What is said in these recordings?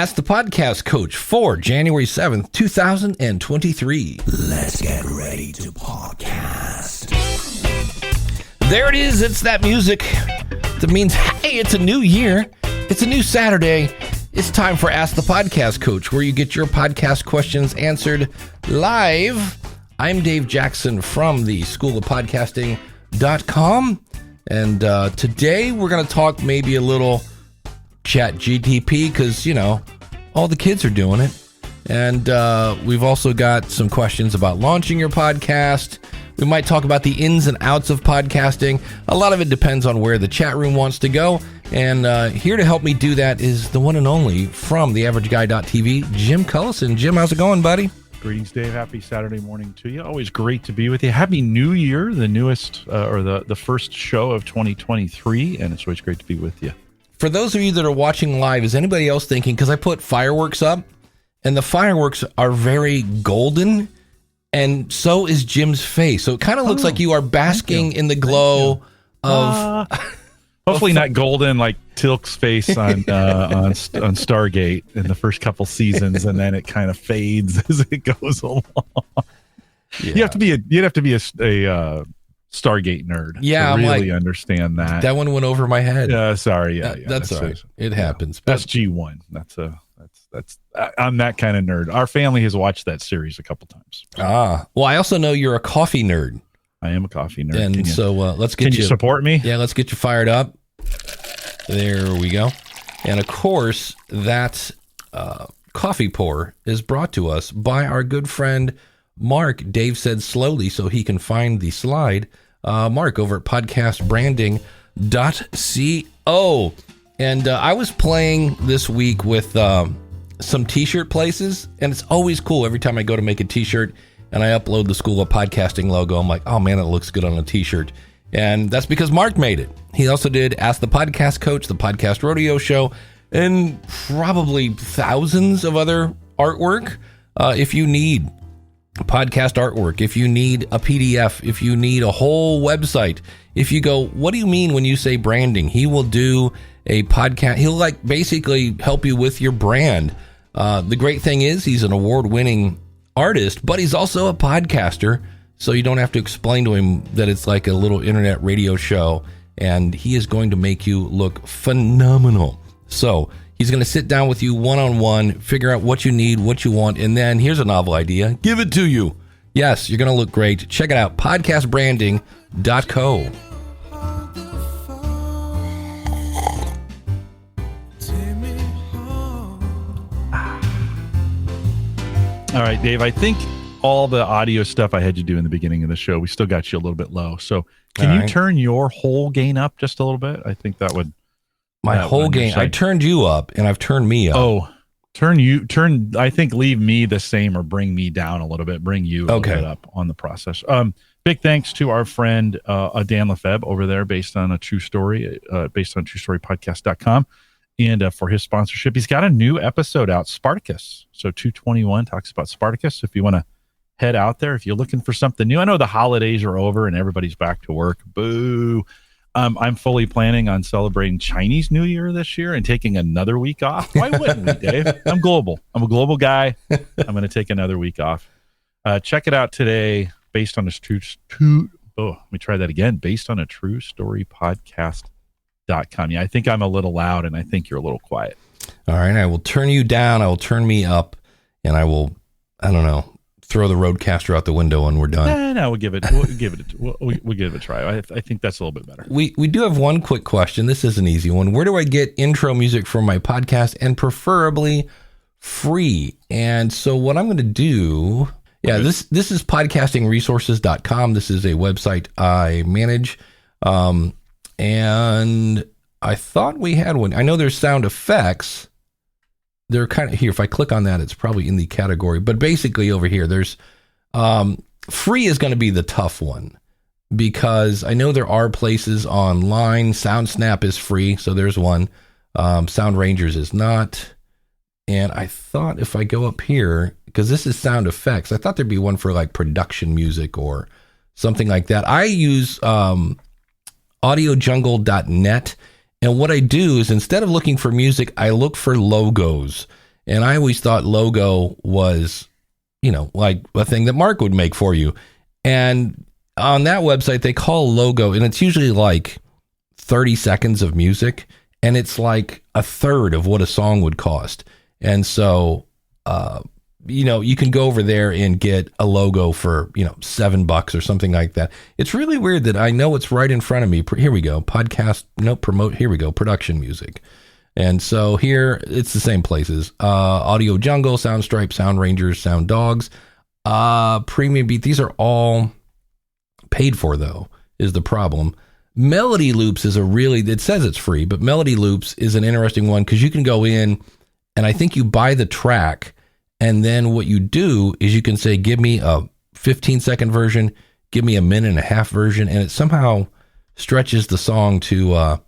Ask the Podcast Coach for January 7th, 2023. Let's get ready to podcast. There it is. It's that music that means, hey, it's a new year. It's a new Saturday. It's time for Ask the Podcast Coach, where you get your podcast questions answered live. I'm Dave Jackson from the School of Podcasting.com. And today we're going to talk maybe a little Chat GTP because, you know, all the kids are doing it. And we've also got some questions about launching your podcast. We might talk about the ins and outs of podcasting. A lot of it depends on where the chat room wants to go. And here to help me do that is the one and only from theaverageguy.tv, Jim Collison. Jim, how's it going, buddy? Greetings, Dave. Happy Saturday morning to you. Always great to be with you. Happy New Year, the newest or the first show of 2023. And it's always great to be with you. For those of you that are watching live, is anybody else thinking, because I put fireworks up, and the fireworks are very golden, and so is Jim's face. So it kind of looks like you are basking in the glow of... hopefully not golden like Tilk's face on Stargate in the first couple seasons, and then it kind of fades as it goes along. Yeah. You'd have to be a Stargate nerd to really understand that. That one went over my head. Sorry. That's all right. It happens. That's G1. That's I'm that kind of nerd. Our family has watched that series a couple times. Well, I also know you're a coffee nerd. I am a coffee nerd. And so let's get you... Can you support me? Yeah, let's get you fired up. There we go. And of course, that coffee pour is brought to us by our good friend Mark. Dave said slowly so he can find the slide. Mark over at podcastbranding.co. And I was playing this week with some t-shirt places, and it's always cool every time I go to make a t-shirt and I upload the School of Podcasting logo. I'm like, oh man, it looks good on a t-shirt. And that's because Mark made it. He also did Ask the Podcast Coach, the Podcast Rodeo Show, and probably thousands of other artwork. If you need podcast artwork, if you need a PDF, if you need a whole website, if you go, what do you mean when you say branding? He will do a podcast. He'll basically help you with your brand. The great thing is he's an award-winning artist, but he's also a podcaster, so you don't have to explain to him that it's like a little internet radio show, and he is going to make you look phenomenal. So he's going to sit down with you one-on-one, figure out what you need, what you want, and then here's a novel idea, give it to you. Yes, you're going to look great. Check it out, podcastbranding.co. All right, Dave, I think all the audio stuff I had you do in the beginning of the show, we still got you a little bit low. So can you turn your whole gain up just a little bit? I think that would... My whole gain? I turned you up, and I've turned me up. Oh, I think leave me the same or bring me down a little bit. Bring you a little bit up on the process. Big thanks to our friend Dan Lefebvre over there based on truestorypodcast.com. And for his sponsorship, he's got a new episode out, Spartacus. So 221 talks about Spartacus. If you want to head out there, if you're looking for something new, I know the holidays are over and everybody's back to work. Boo. I'm fully planning on celebrating Chinese New Year this year and taking another week off. Why wouldn't we, Dave? I'm global. I'm a global guy. I'm going to take another week off. Check it out today based on a based on a true story podcast.com. Yeah, I think I'm a little loud and I think you're a little quiet. All right, I will turn you down, I will turn me up, and I will, I don't know, throw the Roadcaster out the window when we're done. No, we'll give it a try. I think that's a little bit better. We do have one quick question. This is an easy one. Where do I get intro music for my podcast, and preferably free? And so what I'm going to do, this is podcastingresources.com. This is a website I manage. And I thought we had one. I know there's sound effects. They're kind of here. If I click on that, it's probably in the category. But basically over here, there's free is going to be the tough one because I know there are places online. SoundSnap is free, so there's one. Sound Rangers is not. And I thought if I go up here, because this is sound effects, I thought there'd be one for like production music or something like that. I use audiojungle.net. And what I do is instead of looking for music, I look for logos. And I always thought logo was, like a thing that Mark would make for you. And on that website, they call logo, and it's usually like 30 seconds of music, and it's like a third of what a song would cost. And so, you can go over there and get a logo for, $7 or something like that. It's really weird that I know it's right in front of me. Here we go. Podcast, promote. Here we go. Production music. And so here it's the same places. Audio Jungle, Soundstripe, Sound Rangers, Sound Dogs, Premium Beat. These are all paid for, though, is the problem. Melody Loops is it says it's free, but Melody Loops is an interesting one because you can go in and I think you buy the track, and then what you do is you can say, give me a 15-second version, give me a minute and a half version, and it somehow stretches the song to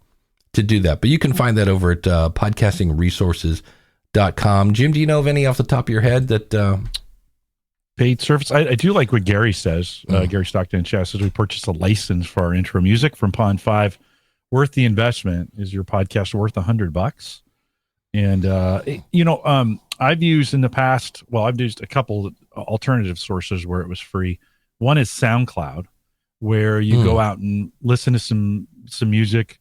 do that. But you can find that over at podcastingresources.com. Jim, do you know of any off the top of your head that... paid service? I do like what Gary says. Gary Stockton in chat says we purchased a license for our intro music from Pond 5. Worth the investment. Is your podcast worth $100? And, I've used in the past, I've used a couple alternative sources where it was free. One is SoundCloud, where you go out and listen to some music,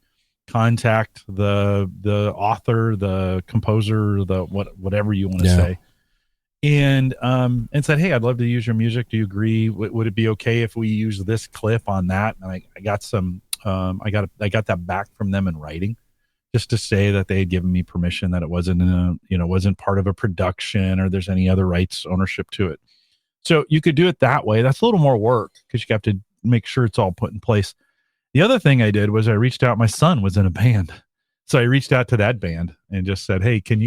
contact the author, the composer, whatever you want to say, and said, hey, I'd love to use your music. Do you agree? Would it be okay if we use this clip on that? And I got some, I got that back from them in writing, just to say that they had given me permission, that it wasn't wasn't part of a production or there's any other rights ownership to it. So you could do it that way. That's a little more work because you have to make sure it's all put in place. The other thing I did was I reached out. My son was in a band. So I reached out to that band and just said, hey, can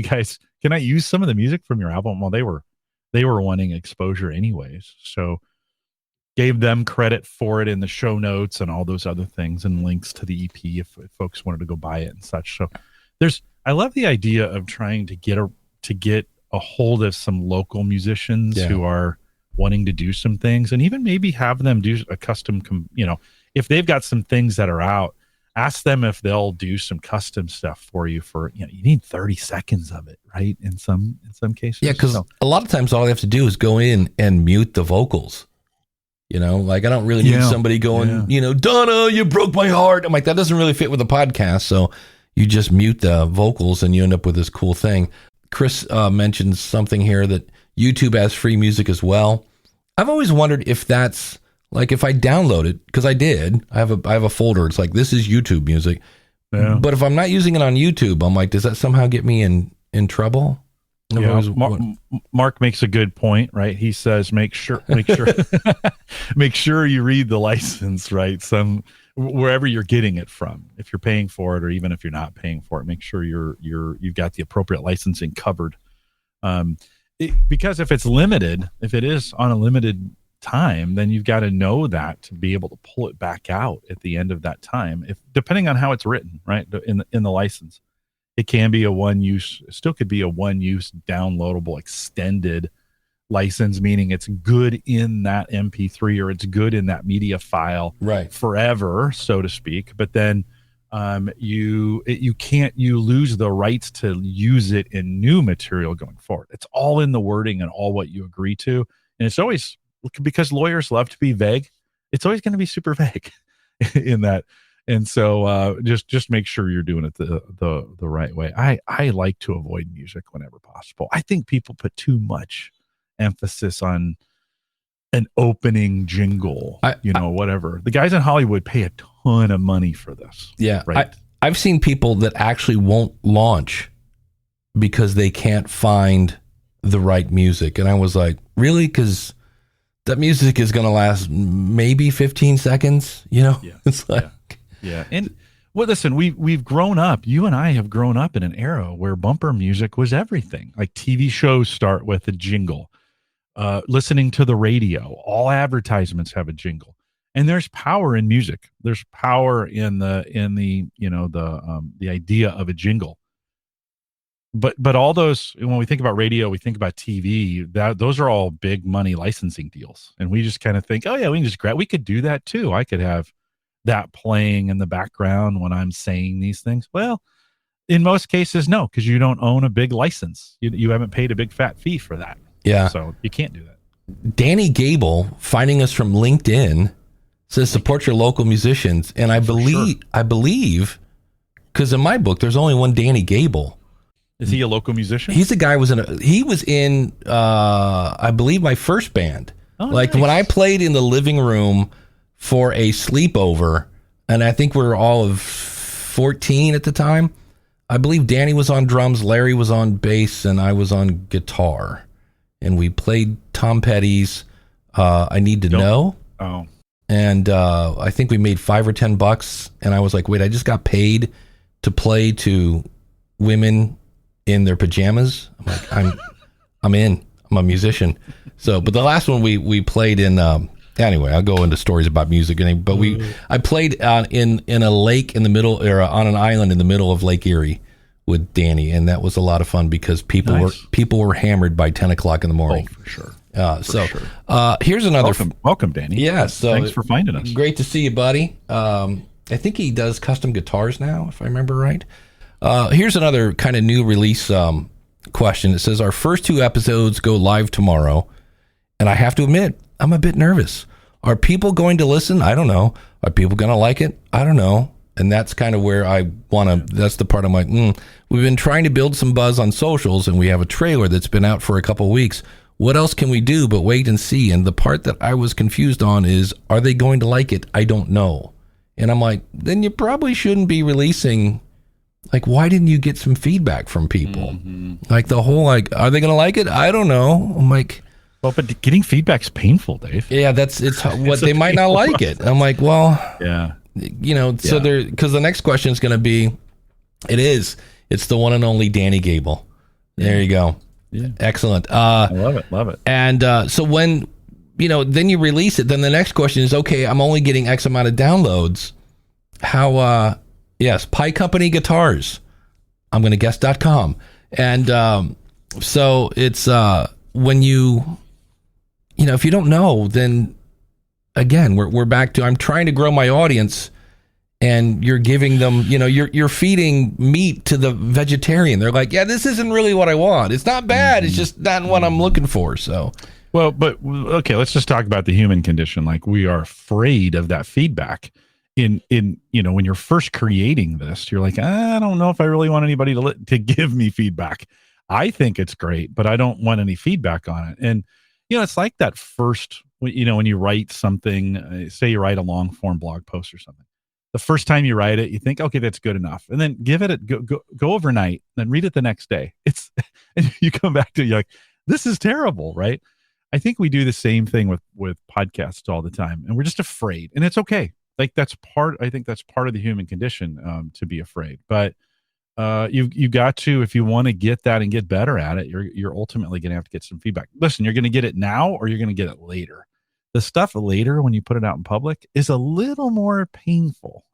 I use some of the music from your album? Well, they were wanting exposure anyways. So gave them credit for it in the show notes and all those other things and links to the EP if folks wanted to go buy it and such. So I love the idea of trying to get a hold of some local musicians who are wanting to do some things, and even maybe have them do a custom, if they've got some things that are out, ask them if they'll do some custom stuff for you for, you need 30 seconds of it, right? In some cases. Yeah. Cause a lot of times all I have to do is go in and mute the vocals. Like I don't really need somebody going, Donna, you broke my heart. I'm like, that doesn't really fit with the podcast. So you just mute the vocals and you end up with this cool thing. Chris mentions something here that YouTube has free music as well. I've always wondered if that's like, if I download it, because I did, I have a folder. It's like, this is YouTube music. Yeah. But if I'm not using it on YouTube, I'm like, does that somehow get me in trouble? Yeah, Mark makes a good point, right? He says, make sure, make sure you read the license, right? Wherever you're getting it from, if you're paying for it, or even if you're not paying for it, make sure you've got the appropriate licensing covered. Because if it's limited, if it is on a limited time, then you've got to know that to be able to pull it back out at the end of that time, depending on how it's written, right? In the license. It can be still could be a one-use downloadable extended license, meaning it's good in that MP3 or it's good in that media file forever, so to speak. But then you lose the rights to use it in new material going forward. It's all in the wording and all what you agree to. And it's always, because lawyers love to be vague, it's always going to be super vague in that. And so just make sure you're doing it the right way. I like to avoid music whenever possible. I think people put too much emphasis on an opening jingle, whatever. The guys in Hollywood pay a ton of money for this. Yeah. Right. I've seen people that actually won't launch because they can't find the right music. And I was like, really? Because that music is going to last maybe 15 seconds, Yeah. It's like... Yeah. And listen, we've grown up. You and I have grown up in an era where bumper music was everything. Like TV shows start with a jingle. Listening to the radio, all advertisements have a jingle. And there's power in music. There's power in the idea of a jingle. But all those, when we think about radio, we think about TV, those are all big money licensing deals. And we just kind of think, oh yeah, we could do that too. I could have that playing in the background when I'm saying these things. Well, In most cases, no, because you don't own a big license. You haven't paid a big fat fee for that. Yeah. So you can't do that. Danny Gable, finding us from LinkedIn, says support your local musicians. And I believe, because in my book, there's only one Danny Gable. Is he a local musician? He's a guy he was in, I believe, my first band. Oh, like nice. when I played in the living room for a sleepover, and I think we were all of 14 at the time. I believe Danny was on drums, Larry was on bass, and I was on guitar. And we played Tom Petty's I Need to Know. Oh. And I think we made $5 or $10. And I was like, wait, I just got paid to play to women in their pajamas. I'm like, I'm in. I'm a musician. So, but the last one we played in, anyway, I'll go into stories about music. But I played in a lake in the middle, or on an island in the middle of Lake Erie with Danny, and that was a lot of fun because people were hammered by 10 o'clock in the morning. Oh, for sure. Here's another. Welcome, Danny. Yeah. So thanks for finding us. Great to see you, buddy. I think he does custom guitars now, if I remember right. Here's another kind of new release question. It says our first 2 episodes go live tomorrow, and I have to admit, I'm a bit nervous. Are people going to listen? I don't know. Are people going to like it? I don't know. And that's kind of where I want to, that's the part I'm like, we've been trying to build some buzz on socials, and we have a trailer that's been out for a couple of weeks. What else can we do but wait and see? And the part that I was confused on is, are they going to like it? I don't know. And I'm like, then you probably shouldn't be releasing. Like, why didn't you get some feedback from people? Mm-hmm. Like the whole, like, are they going to like it? I don't know. I'm like, well, but getting feedback's painful, Dave. Yeah, they might not like it. I'm like, well, yeah, so because the next question is going to be, it's the one and only Danny Gable. There you go. Yeah. Excellent. I love it. And so when, then you release it, then the next question is, okay, I'm only getting X amount of downloads. How, yes, Pie Company Guitars. I'm going to guess.com. And so it's when you, if you don't know, then again, we're back to, I'm trying to grow my audience, and you're giving them, you're feeding meat to the vegetarian. They're like, yeah, this isn't really what I want. It's not bad. It's just not what I'm looking for. So, well, but okay, let's just talk about the human condition. Like, we are afraid of that feedback. In when you're first creating this, you're like, I don't know if I really want anybody to give me feedback. I think it's great, but I don't want any feedback on it. And it's like that first, when you write something, say you write a long form blog post or something. The first time you write it, you think, okay, that's good enough, and then go overnight, then read it the next day. And you come back to it, you're like, this is terrible, right? I think we do the same thing with podcasts all the time, and we're just afraid, and it's okay. Like I think that's part of the human condition, to be afraid. But you got to, if you want to get that and get better at it, you're ultimately going to have to get some feedback. Listen, you're going to get it now, or you're going to get it later. The stuff later, when you put it out in public, is a little more painful.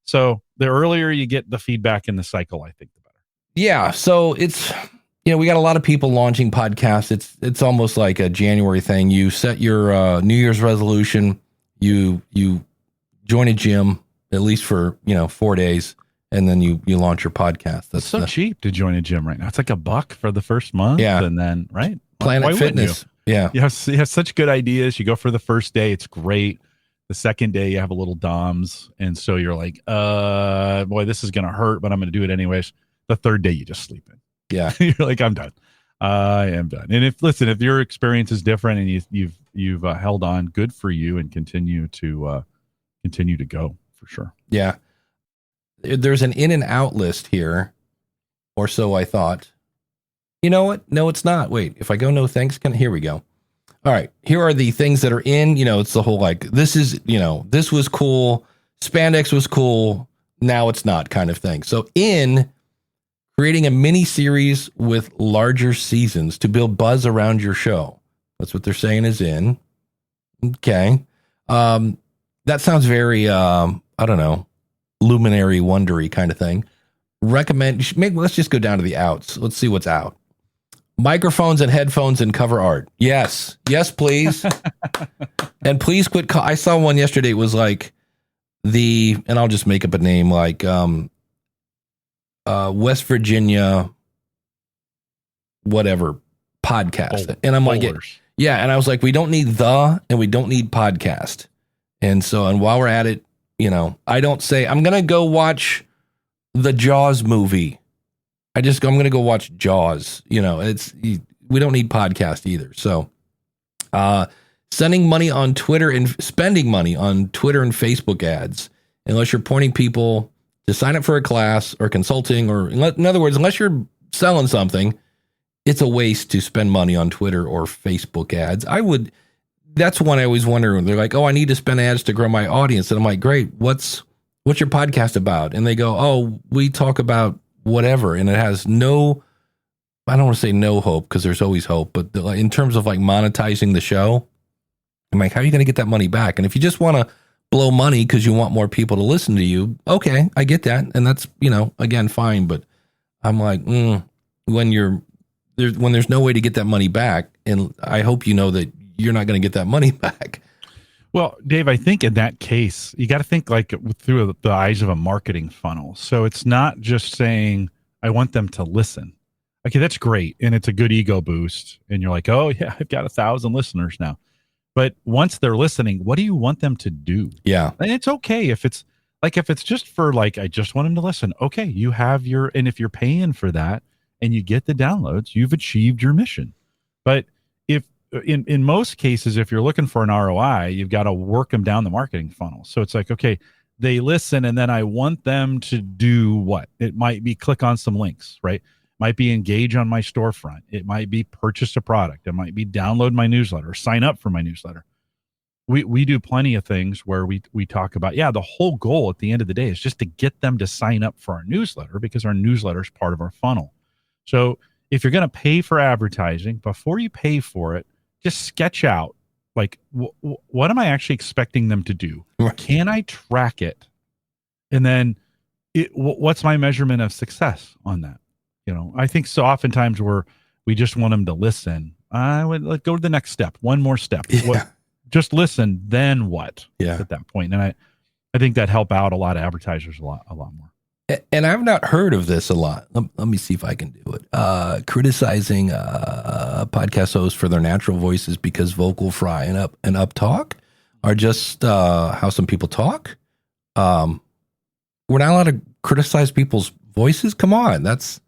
So the earlier you get the feedback in the cycle, I think the better. Yeah. So it's, we got a lot of people launching podcasts. It's almost like a January thing. You set your New Year's resolution. You join a gym, at least for 4 days, and then you launch your podcast. That's so cheap to join a gym right now. It's like $1 for the first month. Yeah. And then, right? Planet Fitness. Yeah. You have such good ideas. You go for the first day. It's great. The second day you have a little DOMS. And so you're like, boy, this is going to hurt, but I'm going to do it anyways. The third day you just sleep in. Yeah. You're like, I'm done. I am done. And if your experience is different and you've held on, good for you, and continue to go for sure. Yeah. There's an in and out list here, or so I thought. You know what? No, it's not. Wait, if I go no thanks, here we go. All right. Here are the things that are in, it's the whole, like, this is, this was cool. Spandex was cool. Now it's not kind of thing. So in creating a mini series with larger seasons to build buzz around your show. That's what they're saying is in. Okay. That sounds very, I don't know, luminary, wondery kind of thing. Let's just go down to the outs. Let's see what's out. Microphones and headphones and cover art. Yes, please. And please quit. I saw one yesterday. It was like and I'll just make up a name, like West Virginia, whatever podcast. And I'm like, yeah. And I was like, we don't need and we don't need podcast. And while we're at it, I don't say, I'm going to go watch the Jaws movie. I'm going to go watch Jaws. We don't need podcast either. So, sending money on Twitter and spending money on Twitter and Facebook ads, unless you're pointing people to sign up for a class or consulting, or in other words, unless you're selling something, it's a waste to spend money on Twitter or Facebook ads. That's one I always wonder. They're like, oh, I need to spend ads to grow my audience. And I'm like, great. What's your podcast about? And they go, oh, we talk about whatever. And it has I don't want to say no hope, because there's always hope, but in terms of like monetizing the show, I'm like, how are you going to get that money back? And if you just want to blow money because you want more people to listen to you, okay, I get that. And that's, again, fine. But I'm like, when there's no way to get that money back, and I hope you know that you're not going to get that money back. Well, Dave, I think in that case, you got to think like through the eyes of a marketing funnel. So it's not just saying, I want them to listen. Okay, that's great. And it's a good ego boost. And you're like, oh yeah, I've got 1,000 listeners now. But once they're listening, what do you want them to do? Yeah. And it's okay if it's just for like, I just want them to listen. Okay, you have and if you're paying for that and you get the downloads, you've achieved your mission. But if in most cases, if you're looking for an ROI, you've got to work them down the marketing funnel. So it's like, okay, they listen, and then I want them to do what? It might be click on some links, right? Might be engage on my storefront. It might be purchase a product. It might be download my newsletter, sign up for my newsletter. We do plenty of things where we talk about, the whole goal at the end of the day is just to get them to sign up for our newsletter, because our newsletter is part of our funnel. So if you're going to pay for advertising, before you pay for it, just sketch out, like, what am I actually expecting them to do? Right. Can I track it? And then what's my measurement of success on that? I think so oftentimes we just want them to listen. I would go to the next step, one more step. Yeah. Just listen, then what? Yeah. At that point. And I think that help out a lot of advertisers a lot more. And I've not heard of this a lot. Let me see if I can do it. Criticizing podcast hosts for their natural voices because vocal fry and up talk are just how some people talk. We're not allowed to criticize people's voices. Come on, that's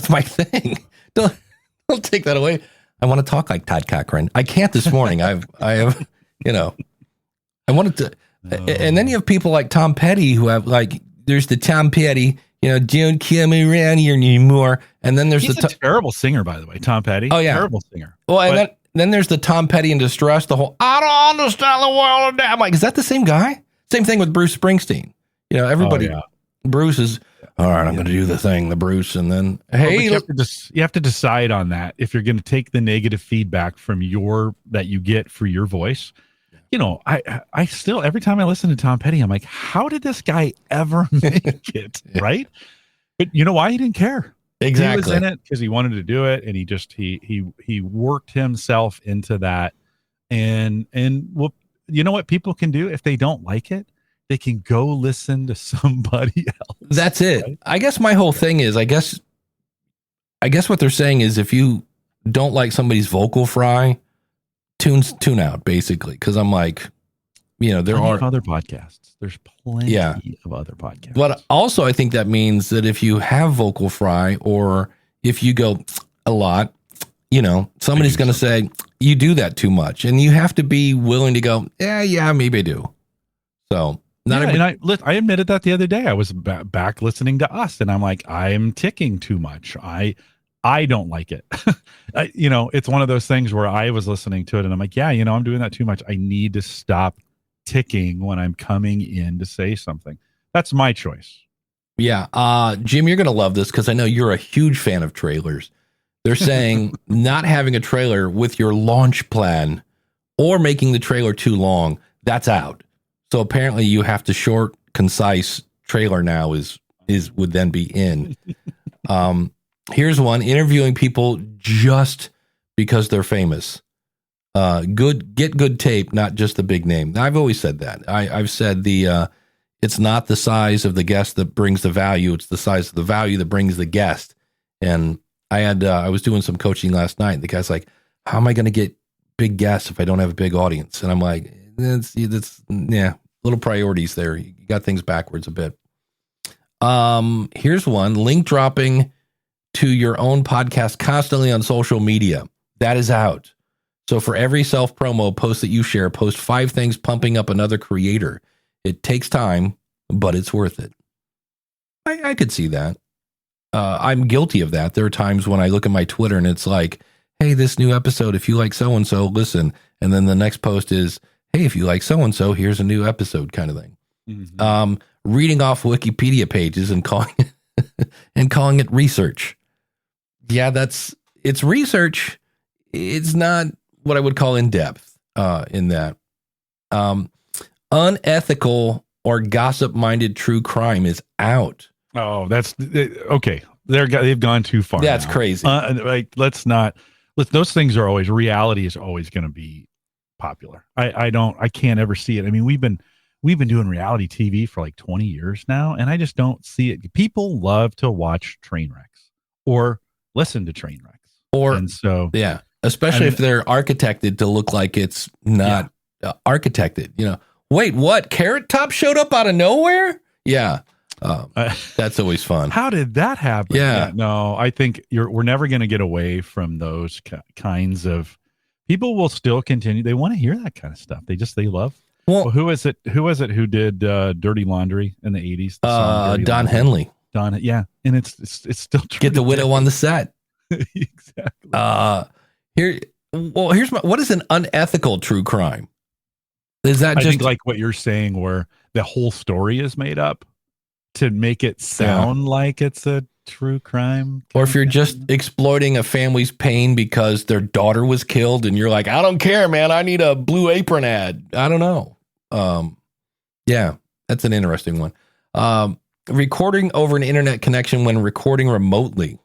my thing. Don't take that away. I want to talk like Todd Cochran. I can't this morning. I have, I wanted to, and then you have people like Tom Petty who have like, there's the Tom Petty, don't kill me around here anymore. And then there's He's a terrible singer, by the way, Tom Petty. Oh yeah. Terrible singer. Well, and then there's the Tom Petty in distress, the whole, I don't understand the world. I'm like, is that the same guy? Same thing with Bruce Springsteen. Everybody, Bruce is, all right, I'm going to do the thing, the Bruce, and then, hey. You have to decide on that if you're going to take the negative feedback from that you get for your voice. I still, every time I listen to Tom Petty, I'm like, how did this guy ever make it? Yeah. Right? But you know why? He didn't care. Exactly. He was in it because he wanted to do it, and he worked himself into that. And well, you know what people can do if they don't like it? They can go listen to somebody else. That's it. Right? I guess my whole thing is, I guess what they're saying is, if you don't like somebody's vocal fry, tune out, basically. Because I'm like, there are other podcasts. There's plenty of other podcasts. But also, I think that means that if you have vocal fry, or if you go a lot, somebody's going to say you do that too much, and you have to be willing to go, yeah, maybe I do. So. And I admitted that the other day. I was back listening to us, and I'm like, I'm ticking too much. I don't like it. It's one of those things where I was listening to it, and I'm like, I'm doing that too much. I need to stop ticking when I'm coming in to say something. That's my choice. Yeah. Jim, you're going to love this because I know you're a huge fan of trailers. They're saying not having a trailer with your launch plan or making the trailer too long, that's out. So apparently you have to short, concise trailer now would then be in. Here's one: interviewing people just because they're famous. Get good tape, not just the big name. I've always said that. I've said it's not the size of the guest that brings the value. It's the size of the value that brings the guest. And I was doing some coaching last night. And the guy's like, how am I going to get big guests if I don't have a big audience? And I'm like, that's little priorities there. You got things backwards a bit. Here's one: link dropping to your own podcast constantly on social media. That is out. So for every self promo post that you share, post 5 things pumping up another creator. It takes time, but it's worth it. I could see that. I'm guilty of that. There are times when I look at my Twitter and it's like, hey, this new episode, if you like so-and-so, listen. And then the next post is, hey, if you like so-and-so, here's a new episode kind of thing. Mm-hmm. Reading off Wikipedia pages and calling it research. Yeah, it's research. It's not what I would call in depth in that. Unethical or gossip-minded true crime is out. Oh, that's okay. They've gone too far. That's now. Crazy. Those things are always, reality is always going to be popular. I can't ever see it. I mean, we've been doing reality TV for like 20 years now, and I just don't see it. People love to watch train wrecks or listen to train wrecks. Especially if they're architected to look like it's not architected. Wait, what? Carrot Top showed up out of nowhere? Yeah. That's always fun. How did that happen? Yeah. No, I think we're never going to get away from those kinds of people. Will still continue. They want to hear that kind of stuff. They love. Well, who is it who did Dirty Laundry in the 80s? Don Henley. Yeah. And it's still true. Get the widow on the set. Exactly. What is an unethical true crime? Is that I just think like what you're saying, where the whole story is made up to make it sound like it's a true crime? Or if you're just exploiting a family's pain because their daughter was killed and you're like, I don't care, man. I need a Blue Apron ad. I don't know. Yeah, that's an interesting one. Recording over an internet connection when recording remotely.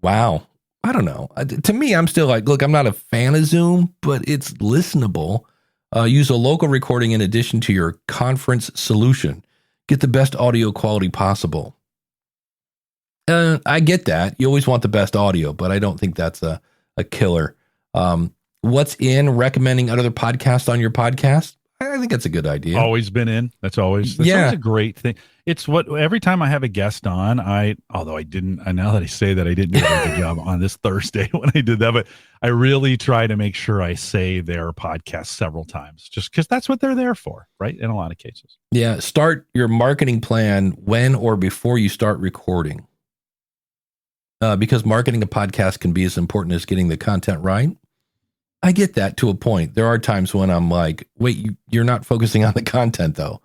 Wow. I don't know. To me, I'm still like, look, I'm not a fan of Zoom, but it's listenable. Use a local recording in addition to your conference solution. Get the best audio quality possible. I get that. You always want the best audio, but I don't think that's a killer. What's in recommending other podcasts on your podcast? I think that's a good idea. Always been in. That's always a great thing. It's what every time I have a guest on, although I didn't, and now that I say that, I didn't do a very good job on this Thursday when I did that, but I really try to make sure I say their podcast several times just because that's what they're there for, right? In a lot of cases. Yeah. Start your marketing plan when or before you start recording. Because marketing a podcast can be as important as getting the content right. I get that to a point. There are times when I'm like, wait, you're not focusing on the content though.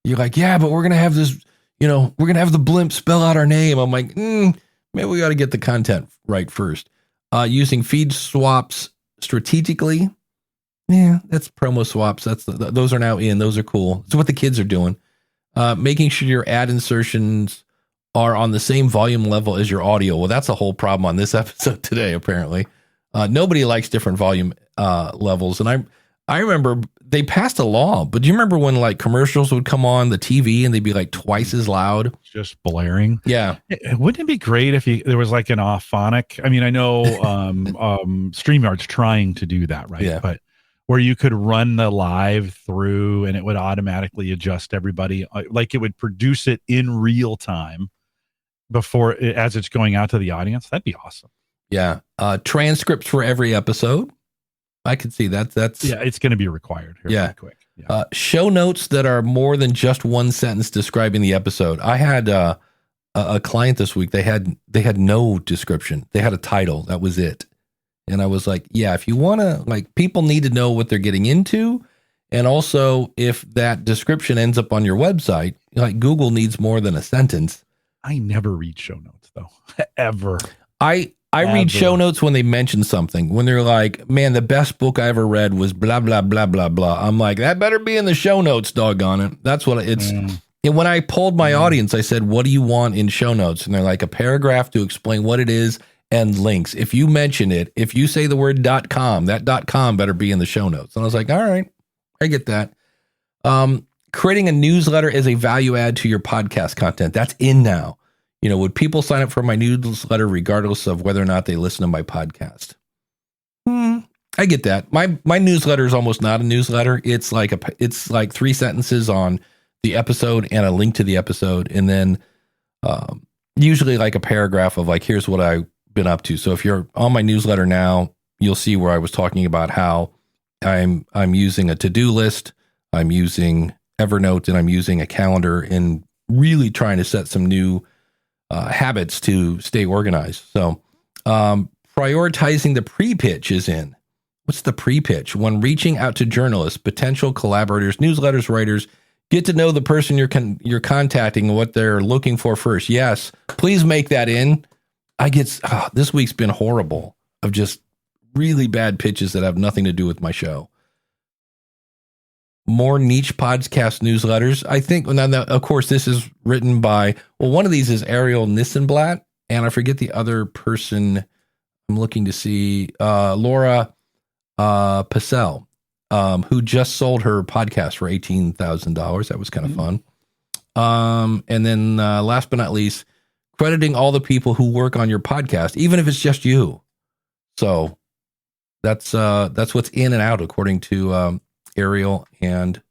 You're like, yeah, but we're going to have this, we're going to have the blimp spell out our name. I'm like, maybe we got to get the content right first. Using feed swaps strategically. Yeah, that's promo swaps. Those are now in. Those are cool. It's what the kids are doing. Making sure your ad insertions are on the same volume level as your audio. Well, that's a whole problem on this episode today, apparently. Nobody likes different volume levels. And I remember they passed a law, but do you remember when like commercials would come on the TV and they'd be like twice as loud? Just blaring. Yeah. Wouldn't it be great if there was like an off-phonic? I mean, I know StreamYard's trying to do that, right? Yeah. But where you could run the live through and it would automatically adjust everybody. Like it would produce it in real time as it's going out to the audience. That'd be awesome. Yeah. Transcripts for every episode. I could see that. It's going to be required here pretty quick. Yeah. Show notes that are more than just one sentence describing the episode. I had a client this week. They had no description. They had a title. That was it. And I was like, yeah, if you want to, like, people need to know what they're getting into. And also, if that description ends up on your website, like Google needs more than a sentence. I never read show notes though. Ever. I read show notes when they mention something, when they're like, man, the best book I ever read was blah, blah, blah, blah, blah. I'm like, that better be in the show notes, doggone it. That's what it's. And when I polled my audience, I said, what do you want in show notes? And they're like, a paragraph to explain what it is and links. If you mention it, if you say the word .com, that .com better be in the show notes. And I was like, all right, I get that. creating a newsletter as a value add to your podcast content. That's in now. Would people sign up for my newsletter regardless of whether or not they listen to my podcast? I get that. My newsletter is almost not a newsletter. It's like 3 sentences on the episode and a link to the episode, and then usually like a paragraph of like, here's what I've been up to. So if you're on my newsletter now, you'll see where I was talking about how I'm using a to-do list, I'm using Evernote, and I'm using a calendar, and really trying to set some new habits to stay organized. So prioritizing the pre-pitch is in. What's the pre-pitch? When reaching out to journalists, potential collaborators, newsletters, writers, get to know the person you're contacting and what they're looking for first. Yes, please make that in. This week's been horrible of just really bad pitches that have nothing to do with my show. More niche podcast newsletters. I think, of course, this is written by, one of these is Arielle Nissenblatt, and I forget the other person I'm looking to see, Laura Passell, who just sold her podcast for $18,000. That was kind of fun. And then last but not least, crediting all the people who work on your podcast, even if it's just you. So that's what's in and out, according to Arielle and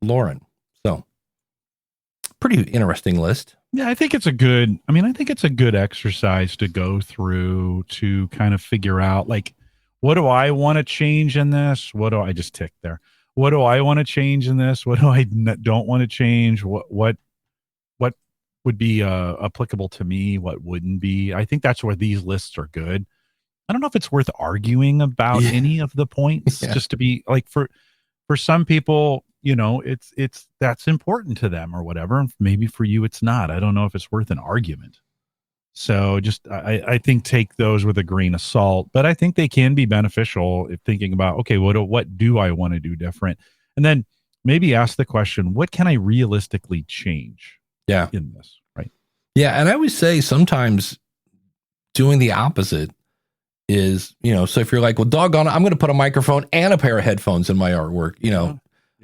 Lauren. So pretty interesting list. Yeah, I think it's a good exercise to go through to kind of figure out, like, what do I want to change in this? What do I just tick there? What do I want to change in this? What do I don't want to change? What would be applicable to me? What wouldn't be? I think that's where these lists are good. I don't know if it's worth arguing about any of the points, just to be like, for some people, it's that's important to them or whatever. And maybe for you, it's not. I don't know if it's worth an argument. So just, I think take those with a grain of salt, but I think they can be beneficial if thinking about, okay, what do I want to do different? And then maybe ask the question, what can I realistically change in this? Right. Yeah. And I always say sometimes doing the opposite is, so if you're like, well, doggone it, I'm going to put a microphone and a pair of headphones in my artwork,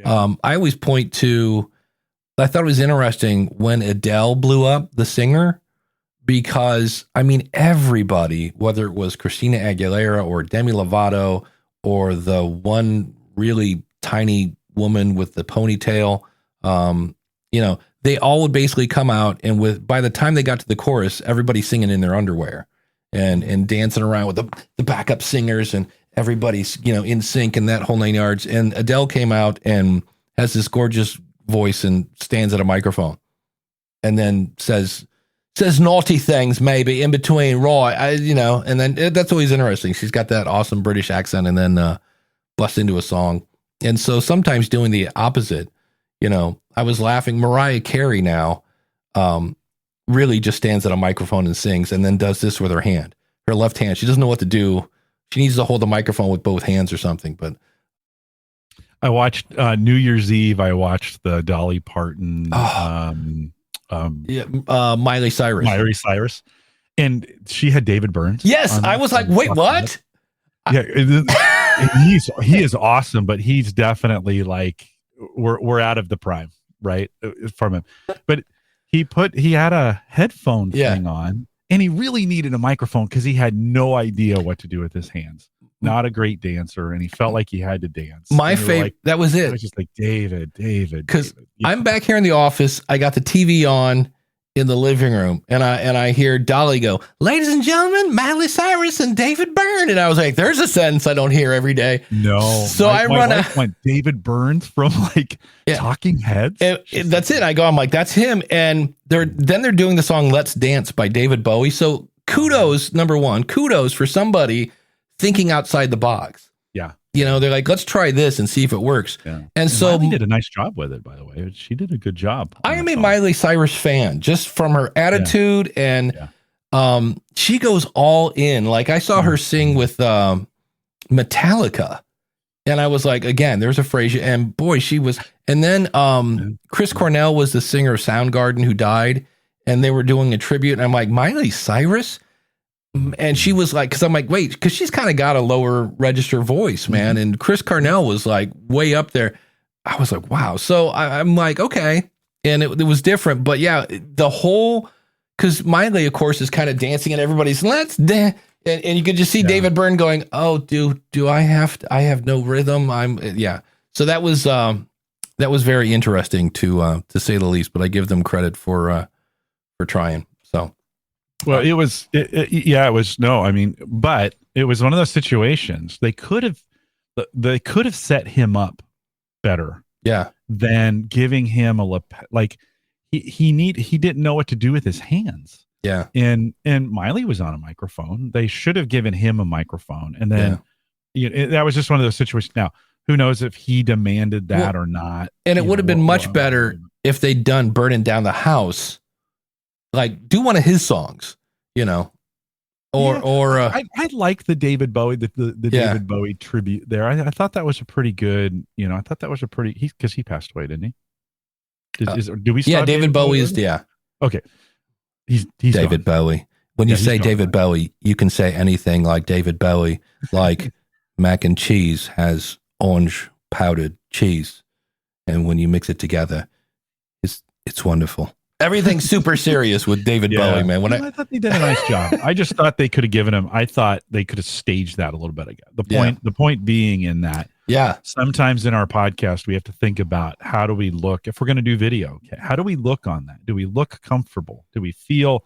I always point to, I thought it was interesting when Adele blew up, the singer, because everybody, whether it was Christina Aguilera or Demi Lovato or the one really tiny woman with the ponytail, they all would basically come out, and by the time they got to the chorus, everybody's singing in their underwear and dancing around with the backup singers, and everybody's, in sync and that whole 9 yards. And Adele came out and has this gorgeous voice and stands at a microphone and then says naughty things maybe in between, right? And then that's always interesting. She's got that awesome British accent and then busts into a song. And so sometimes doing the opposite, I was laughing. Mariah Carey now really just stands at a microphone and sings and then does this with her hand, her left hand. She doesn't know what to do. She needs to hold the microphone with both hands or something. But I watched New Year's Eve. I watched the Dolly Parton, Miley Cyrus, and she had David Burns. Yes, I was like, wait, what? Yeah, he is awesome, but he's definitely like we're out of the prime, right, from him. But he had a headphone thing on, and he really needed a microphone because he had no idea what to do with his hands. Not a great dancer, and he felt like he had to dance. My favorite, like, that was it. I was just like, David. Because I'm back here in the office. I got the TV on in the living room, and I hear Dolly go, "Ladies and gentlemen, Miley Cyrus and David Byrne." And I was like, "There's a sentence I don't hear every day." No. So I run out. Went David Burns from like Talking Heads. That's it. I'm like, that's him. And they're doing the song "Let's Dance" by David Bowie. So kudos, number one, kudos for somebody thinking outside the box. Yeah. They're like, let's try this and see if it works. Yeah. And so Miley did a nice job with it, by the way. She did a good job. I am a Miley Cyrus fan just from her attitude. And she goes all in. Like I saw her sing with Metallica. And I was like, again, there's a phrase. And boy, she was. And then Chris Cornell was the singer of Soundgarden who died. And they were doing a tribute. And I'm like, Miley Cyrus? And she was like, because I'm like, wait, because she's kind of got a lower register voice, man. And Chris Cornell was like way up there. I was like, wow. So I'm like, okay. And it was different. But yeah, the whole, because Miley, of course, is kind of dancing and everybody's, let's dance. And you could just see David Byrne going, oh, do I have no rhythm? So that was very interesting to say the least, but I give them credit for trying. So, well, it was no, I mean, but it was one of those situations they could have set him up better. Yeah. Than giving him he didn't know what to do with his hands. Yeah. And Miley was on a microphone. They should have given him a microphone. And then that was just one of those situations. Now, who knows if he demanded that or not. And it would have been much better if they'd done Burning Down the House, like do one of his songs, I like the David Bowie, the David Bowie tribute there. I thought that was a pretty good, I thought that was a pretty, because he passed away, didn't he? Do we? Yeah, David Bowie is, Okay. He's David gone. Bowie. When you say David Bowie, you can say anything like David Bowie, like mac and cheese has orange powdered cheese. And when you mix it together, it's wonderful. Everything's super serious with David Bowie, man. I thought they did a nice job. I just thought they could have given him. I thought they could have staged that a little bit again. The point being in that, sometimes in our podcast we have to think about how do we look if we're going to do video. Okay, how do we look on that? Do we look comfortable? Do we feel?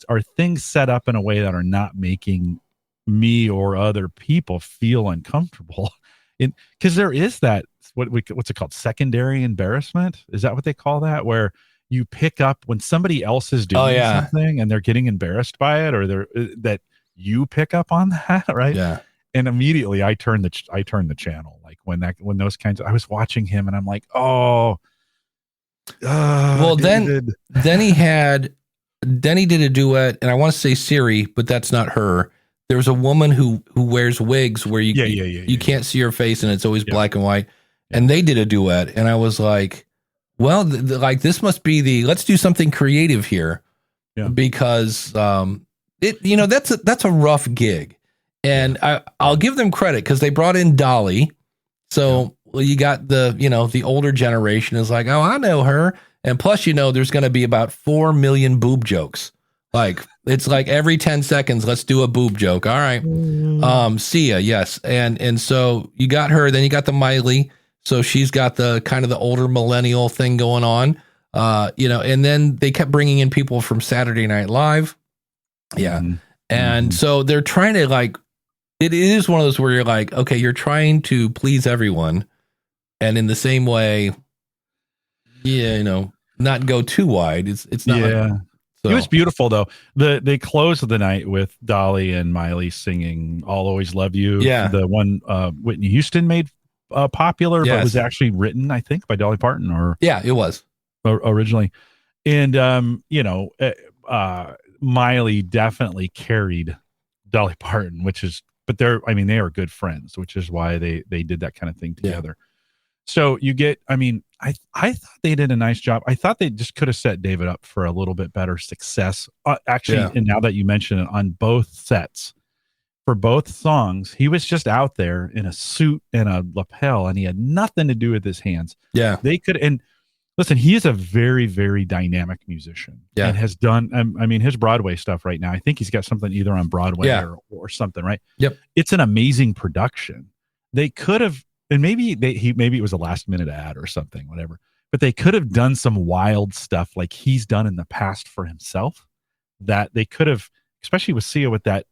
Are things set up in a way that are not making me or other people feel uncomfortable? Because there is that what's it called? Secondary embarrassment. Is that what they call that? Where you pick up when somebody else is doing something and they're getting embarrassed by it, or that you pick up on that, right? Yeah. And immediately I turned the channel. Like when those kinds of, I was watching him and I'm like, well, David. then he did a duet, and I want to say Siri, but that's not her. There's a woman who wears wigs where you can't see her face and it's always black and white. And they did a duet, and I was like, well, this must be let's do something creative here, because that's a rough gig, and I'll give them credit because they brought in Dolly, so you got the older generation is like, oh, I know her, and plus there's going to be about 4 million boob jokes, like it's like every 10 seconds let's do a boob joke. All right, see ya, yes, and so you got her, then you got the Miley. So she's got the kind of the older millennial thing going on, and then they kept bringing in people from Saturday Night Live. Yeah. Mm-hmm. And so they're trying to it is one of those where you're like, okay, you're trying to please everyone. And in the same way, not go too wide. It's not. Yeah. So. It was beautiful though. They closed the night with Dolly and Miley singing "I'll Always Love You." Yeah. The one Whitney Houston made popular, but was actually written, I think, by Dolly Parton, or it was originally. And Miley definitely carried Dolly Parton, but they are good friends, which is why they did that kind of thing together. So you get, I thought they did a nice job. I thought they just could have set David up for a little bit better success. And now that you mention it, on both sets, for both songs, he was just out there in a suit and a lapel, and he had nothing to do with his hands. Yeah. They could, and listen, he is a very, very dynamic musician. Yeah. And has done, his Broadway stuff right now, I think he's got something either on Broadway or something, right? Yep. It's an amazing production. They could have, and maybe it was a last minute ad or something, whatever, but they could have done some wild stuff like he's done in the past for himself, that they could have, especially with Sia, with that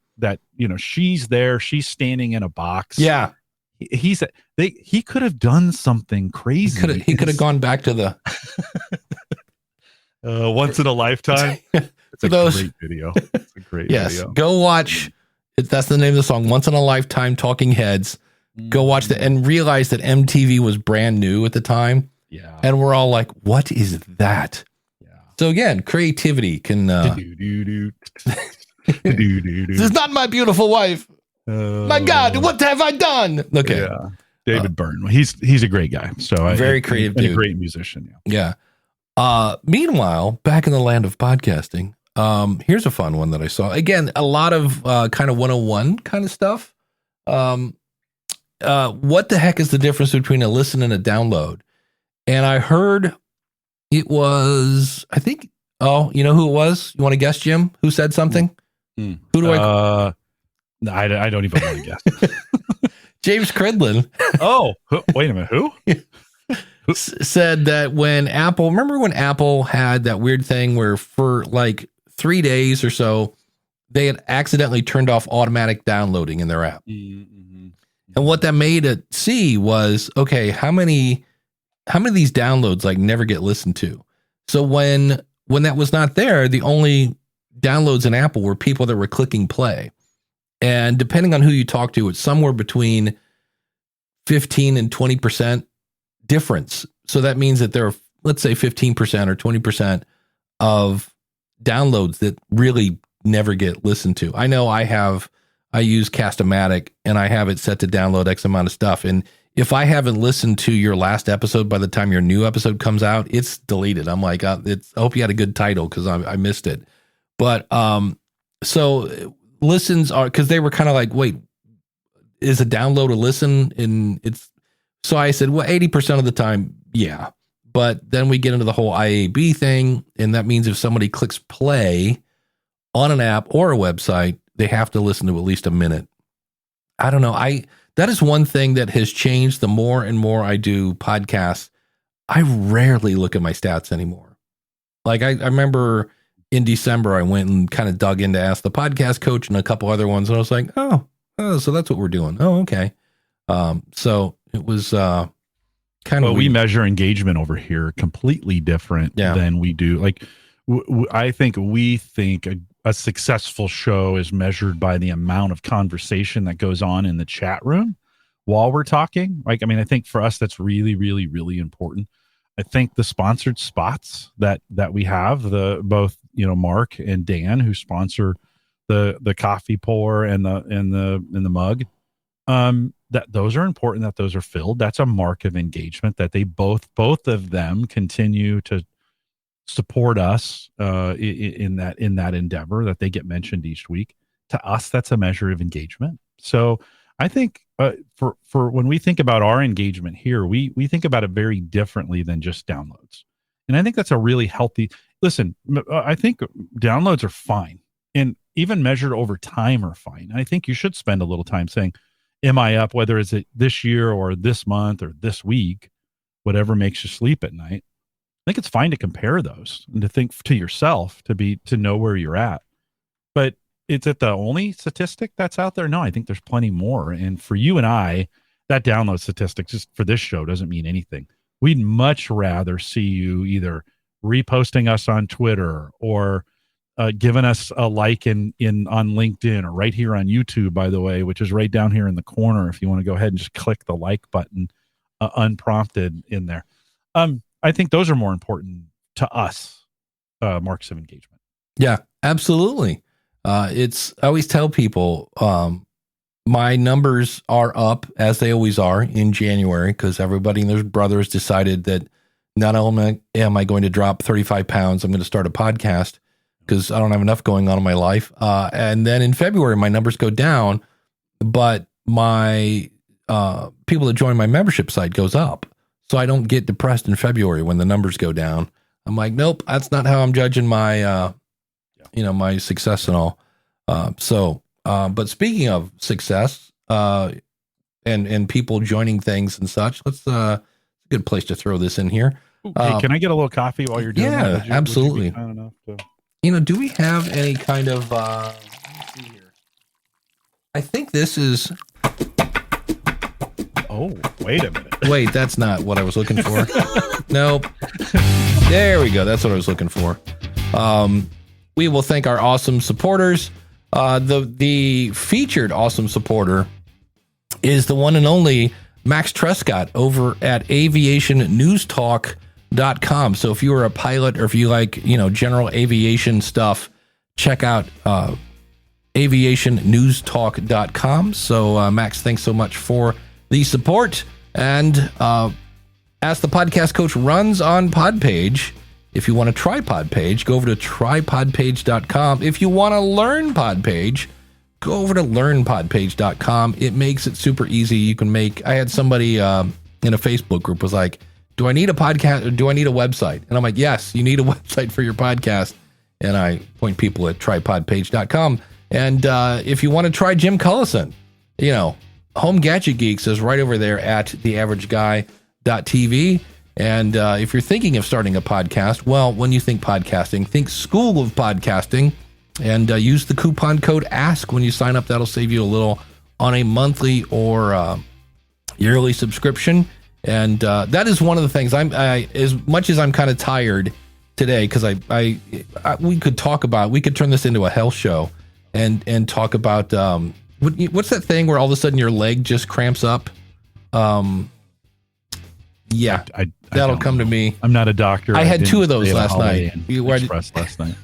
she's there, she's standing in a box. Yeah. He could have done something crazy. He could have gone back to the Once in a Lifetime. It's a great video. It's a great video. Go watch. That's the name of the song, Once in a Lifetime, Talking Heads. Go watch that and realize that MTV was brand new at the time. Yeah. And we're all like, what is that? Yeah. So again, creativity can This is not my beautiful wife. My God, what have I done? Okay. Yeah. David Byrne. He's a great guy. So very creative and dude. A great musician. Yeah. Meanwhile, back in the land of podcasting, here's a fun one that I saw. Again, a lot of kind of 101 kind of stuff. What the heck is the difference between a listen and a download? And I heard it was, I think, oh, you know who it was? You want to guess, Jim? Who said something? Who do I don't even want to guess. James Cridlin. Oh, wait a minute. Who? Said that remember when Apple had that weird thing where for like 3 days or so, they had accidentally turned off automatic downloading in their app. Mm-hmm. And what that made it see was, okay, how many of these downloads like never get listened to? So when that was not there, the only downloads in Apple were people that were clicking play. And depending on who you talk to, it's somewhere between 15 and 20% difference. So that means that there are, let's say 15% or 20% of downloads that really never get listened to. I know I use Cast-O-Matic and I have it set to download X amount of stuff. And if I haven't listened to your last episode by the time your new episode comes out, it's deleted. I'm like, I hope you had a good title because I missed it. But so listens are, because they were kind of like, wait, is a download a listen? And so I said, well, 80% of the time, yeah. But then we get into the whole IAB thing, and that means if somebody clicks play on an app or a website, they have to listen to at least a minute. I don't know. That is one thing that has changed. The more and more I do podcasts, I rarely look at my stats anymore. Like I remember in December, I went and kind of dug in to Ask the Podcast Coach and a couple other ones, and I was like, oh, so that's what we're doing. Oh, okay. So it was kind of. Well, we measure engagement over here completely different than we do. Like, I think we think a successful show is measured by the amount of conversation that goes on in the chat room while we're talking. Like, I mean, I think for us, that's really, really, really important. I think the sponsored spots that we have, both Mark and Dan, who sponsor the coffee pour and the mug, that those are important, that those are filled. That's a mark of engagement, that they both of them continue to support us in that endeavor, that they get mentioned each week. To us, that's a measure of engagement. So I think for when we think about our engagement here, we think about it very differently than just downloads. And I think that's a really healthy, listen, I think downloads are fine, and even measured over time are fine. I think you should spend a little time saying, am I up, whether it's this year or this month or this week, whatever makes you sleep at night. I think it's fine to compare those and to think to yourself, to know where you're at. But is it the only statistic that's out there? No, I think there's plenty more. And for you and I, that download statistic just for this show doesn't mean anything. We'd much rather see you either reposting us on Twitter or giving us a like on LinkedIn, or right here on YouTube, by the way, which is right down here in the corner. If you want to go ahead and just click the like button unprompted in there. I think those are more important to us, marks of engagement. Yeah, absolutely. I always tell people, my numbers are up, as they always are, in January, because everybody and their brothers decided that not only am I going to drop 35 pounds, I'm going to start a podcast because I don't have enough going on in my life. And then in February, my numbers go down, but my people that join my membership site goes up. So I don't get depressed in February when the numbers go down. I'm like, nope, that's not how I'm judging my, my success and all. But speaking of success, and people joining things and such, it's a good place to throw this in here. Hey, can I get a little coffee while you're doing that? Absolutely. Would you be kind enough to... Do we have any kind of, let me see here. I think this is. Oh, wait a minute. Wait, that's not what I was looking for. Nope. There we go. That's what I was looking for. We will thank our awesome supporters. The featured awesome supporter is the one and only Max Trescott over at aviationnewstalk.com. So if you are a pilot, or if you like, general aviation stuff, check out aviationnewstalk.com. So Max, thanks so much for the support. And Ask the Podcast Coach runs on Podpage. If you want a tripod page, go over to tripodpage.com. If you want to learn Podpage, go over to learnpodpage.com. It makes it super easy. You can I had somebody in a Facebook group was like, do I need a podcast or do I need a website? And I'm like, yes, you need a website for your podcast. And I point people at tripodpage.com. And if you want to try Jim Collison, Home Gadget Geeks is right over there at theaverageguy.tv. And if you're thinking of starting a podcast, well, when you think podcasting, think School of Podcasting, and use the coupon code ASK when you sign up. That'll save you a little on a monthly or yearly subscription. And that is one of the things as much as I'm kind of tired today, because we could turn this into a health show and talk about what's that thing where all of a sudden your leg just cramps up? Yeah, that'll come to me. I'm not a doctor. I had 2 of those last night. Last night.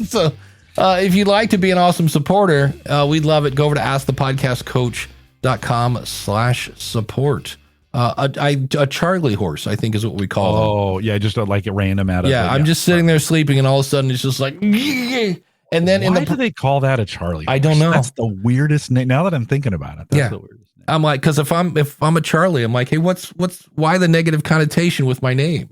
So if you'd like to be an awesome supporter, we'd love it. Go over to askthepodcastcoach.com/support. A Charlie horse, I think, is what we call them. Oh, yeah, just like at random out of Yeah, I'm just sitting there sleeping, and all of a sudden it's just like, and then why do they call that a Charlie horse? I don't know. That's the weirdest name. Now that I'm thinking about it, that's the weirdest name. I'm like, because if I'm a Charlie, I'm like, hey, why the negative connotation with my name?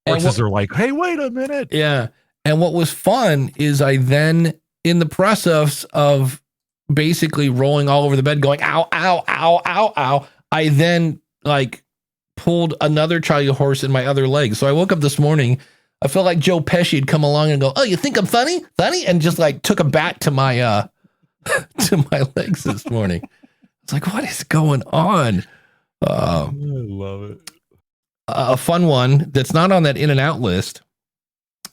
Horses are like, hey, wait a minute. Yeah. And what was fun is I then, in the process of basically rolling all over the bed going, ow, ow, ow, ow, ow, I then pulled another Charlie horse in my other leg. So I woke up this morning, I felt like Joe Pesci had come along and go, oh, you think I'm funny? Funny? And just took a bat to my to my legs this morning. It's like, what is going on? I love it. A fun one that's not on that in and out list.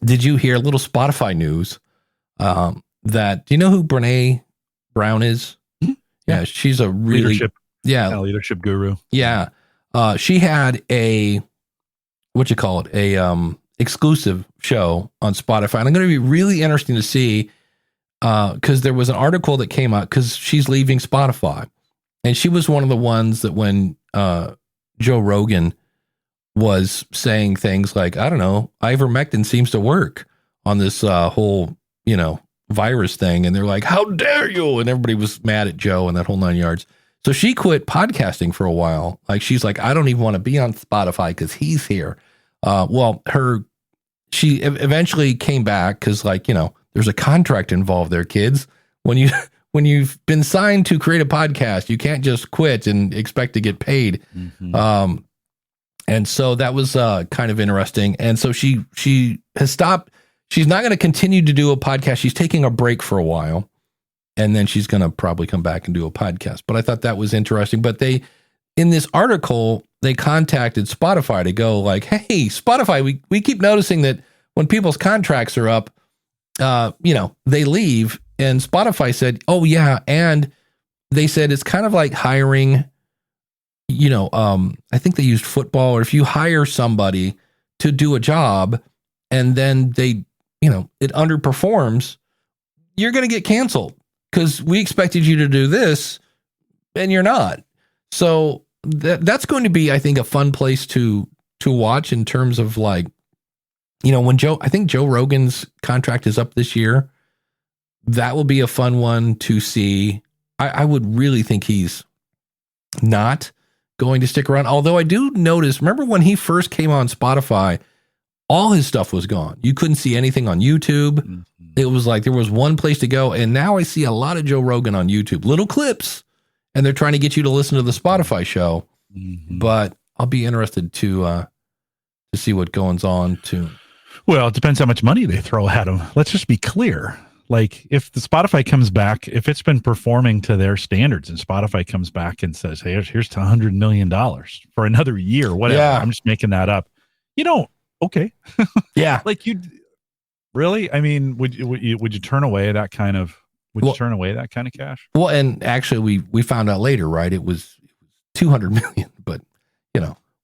Did you hear a little Spotify news? Do you know who Brene Brown is? Yeah, she's a really leadership guru. Yeah. She had a exclusive show on Spotify. And I'm going to be really interesting to see, because there was an article that came out because she's leaving Spotify. And she was one of the ones that when Joe Rogan was saying things like, I don't know, ivermectin seems to work on this whole, virus thing. And they're like, how dare you? And everybody was mad at Joe and that whole 9 yards. So she quit podcasting for a while. She's like, I don't even want to be on Spotify because he's here. She eventually came back because there's a contract involved there, kids. When you've been signed to create a podcast, you can't just quit and expect to get paid. Mm-hmm. And so that was kind of interesting. And so she has stopped. She's not going to continue to do a podcast. She's taking a break for a while, and then she's going to probably come back and do a podcast. But I thought that was interesting. But in this article, they contacted Spotify to go hey, Spotify, we keep noticing that when people's contracts are up, they leave. And Spotify said, oh, yeah. And they said it's kind of like hiring, I think they used football, or if you hire somebody to do a job and then they, it underperforms, you're going to get canceled because we expected you to do this and you're not. So that's going to be, I think, a fun place to watch in terms of when I think Joe Rogan's contract is up this year. That will be a fun one to see. I would really think he's not going to stick around. Although I do notice, remember when he first came on Spotify, all his stuff was gone. You couldn't see anything on YouTube. Mm-hmm. It was like there was one place to go. And now I see a lot of Joe Rogan on YouTube, little clips, and they're trying to get you to listen to the Spotify show. Mm-hmm. But I'll be interested to see what goes on too. Well, it depends how much money they throw at him. Let's just be clear. If the Spotify comes back, if it's been performing to their standards and Spotify comes back and says, hey, here's $100 million for another year, whatever. Yeah. I'm just making that up. Okay. Yeah. Really? I mean, would you turn away that kind of, you turn away that kind of cash? Well, and actually we found out later, right? It was 200 million, but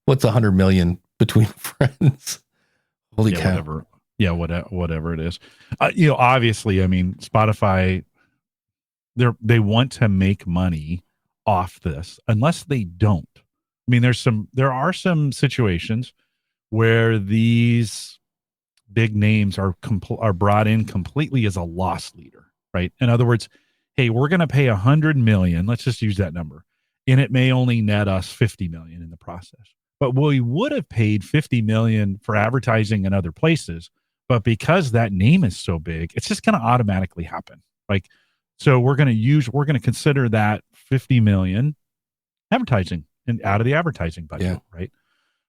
what's 100 million between friends? Holy cow. Whatever. Yeah, whatever it is. Obviously, I mean, Spotify, they want to make money off this, unless they don't. I mean, there are some situations where these big names are brought in completely as a loss leader, right? In other words, hey, we're going to pay 100 million. Let's just use that number, and it may only net us 50 million in the process. but we would have paid $50 million for advertising in other places. But because that name is so big, it's just going to automatically happen. Like, so we're going to consider that $50 million advertising and out of the advertising budget, right?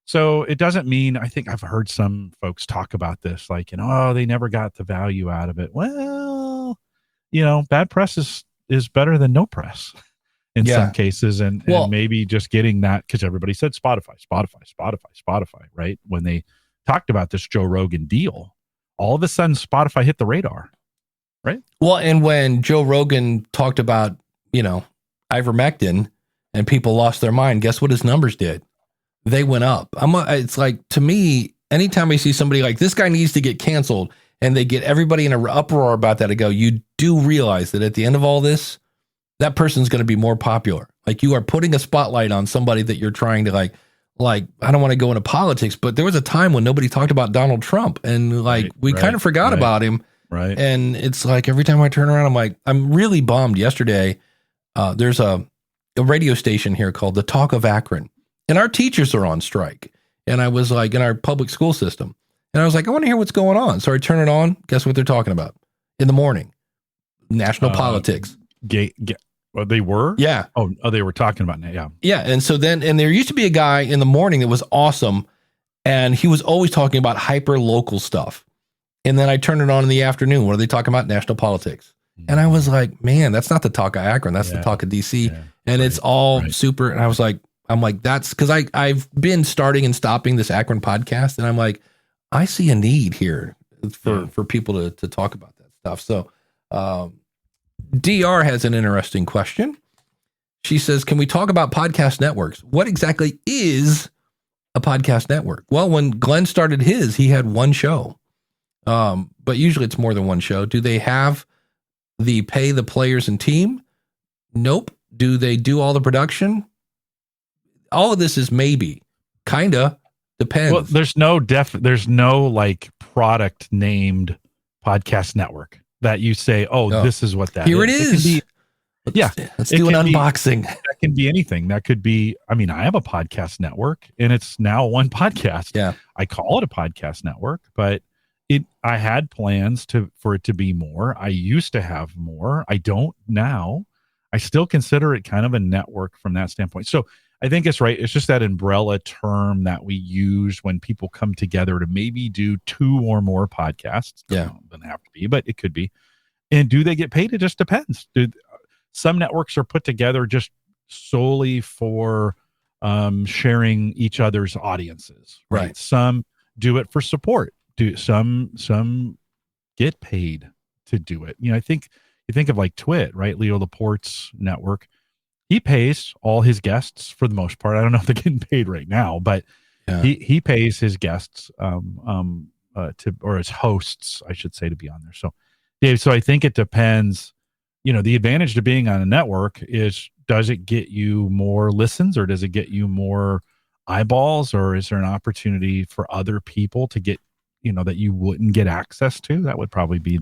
So it doesn't mean, I think I've heard some folks talk about this, like, oh, they never got the value out of it. Well, bad press is better than no press in some cases. And maybe just getting that, because everybody said Spotify, right? When they talked about this Joe Rogan deal, all of a sudden Spotify hit the radar, right? Well, and when Joe Rogan talked about, ivermectin and people lost their mind, guess what his numbers did? They went up. It's like, to me, anytime I see somebody like this guy needs to get canceled and they get everybody in an uproar about that, I go, you do realize that at the end of all this, that person's going to be more popular. Like, you are putting a spotlight on somebody that you're trying to like, I don't want to go into politics, but there was a time when nobody talked about Donald Trump, and we kind of forgot about him. Right. And it's like, every time I turn around, I'm like, I'm really bummed. Yesterday, there's a radio station here called The Talk of Akron, and our teachers are on strike. And I was like, in our public school system, and I was like, I want to hear what's going on. So I turn it on. Guess what they're talking about in the morning? National politics. Well, they were? Yeah. Oh, they were talking about it. Yeah. Yeah. And so then, and there used to be a guy in the morning that was awesome, and he was always talking about hyper local stuff. And then I turned it on in the afternoon. What are they talking about? National politics. And I was like, man, that's not the talk of Akron. That's the talk of DC. Yeah. And it's all super. And I was like, that's because I've been starting and stopping this Akron podcast. And I'm like, I see a need here for people to talk about that stuff. So, DR has an interesting question. She says, can we talk about podcast networks? What exactly is a podcast network? Well, when Glenn started his, he had one show. But usually it's more than one show. Do they have the pay the players and team? Nope. Do they do all the production? All of this is maybe. Kinda. Depends. Well, there's no like product named podcast network that you say, this is what that Here is. It is. Let's do an unboxing. That can be anything. That could be, I have a podcast network, and it's now one podcast. Yeah. I call it a podcast network, but I had plans for it to be more. I used to have more. I don't now. I still consider it kind of a network from that standpoint. So I think it's right. It's just that umbrella term that we use when people come together to maybe do 2 or more podcasts. Doesn't have to be, but it could be. And do they get paid? It just depends. Some networks are put together just solely for sharing each other's audiences. Right. Some do it for support. Some get paid to do it. I think you think of like Twit, right? Leo Laporte's network. He pays all his guests for the most part. I don't know if they're getting paid right now, but he pays his guests or his hosts, I should say, to be on there. So, Dave, I think it depends. The advantage to being on a network is, does it get you more listens, or does it get you more eyeballs, or is there an opportunity for other people to get, that you wouldn't get access to? That would probably be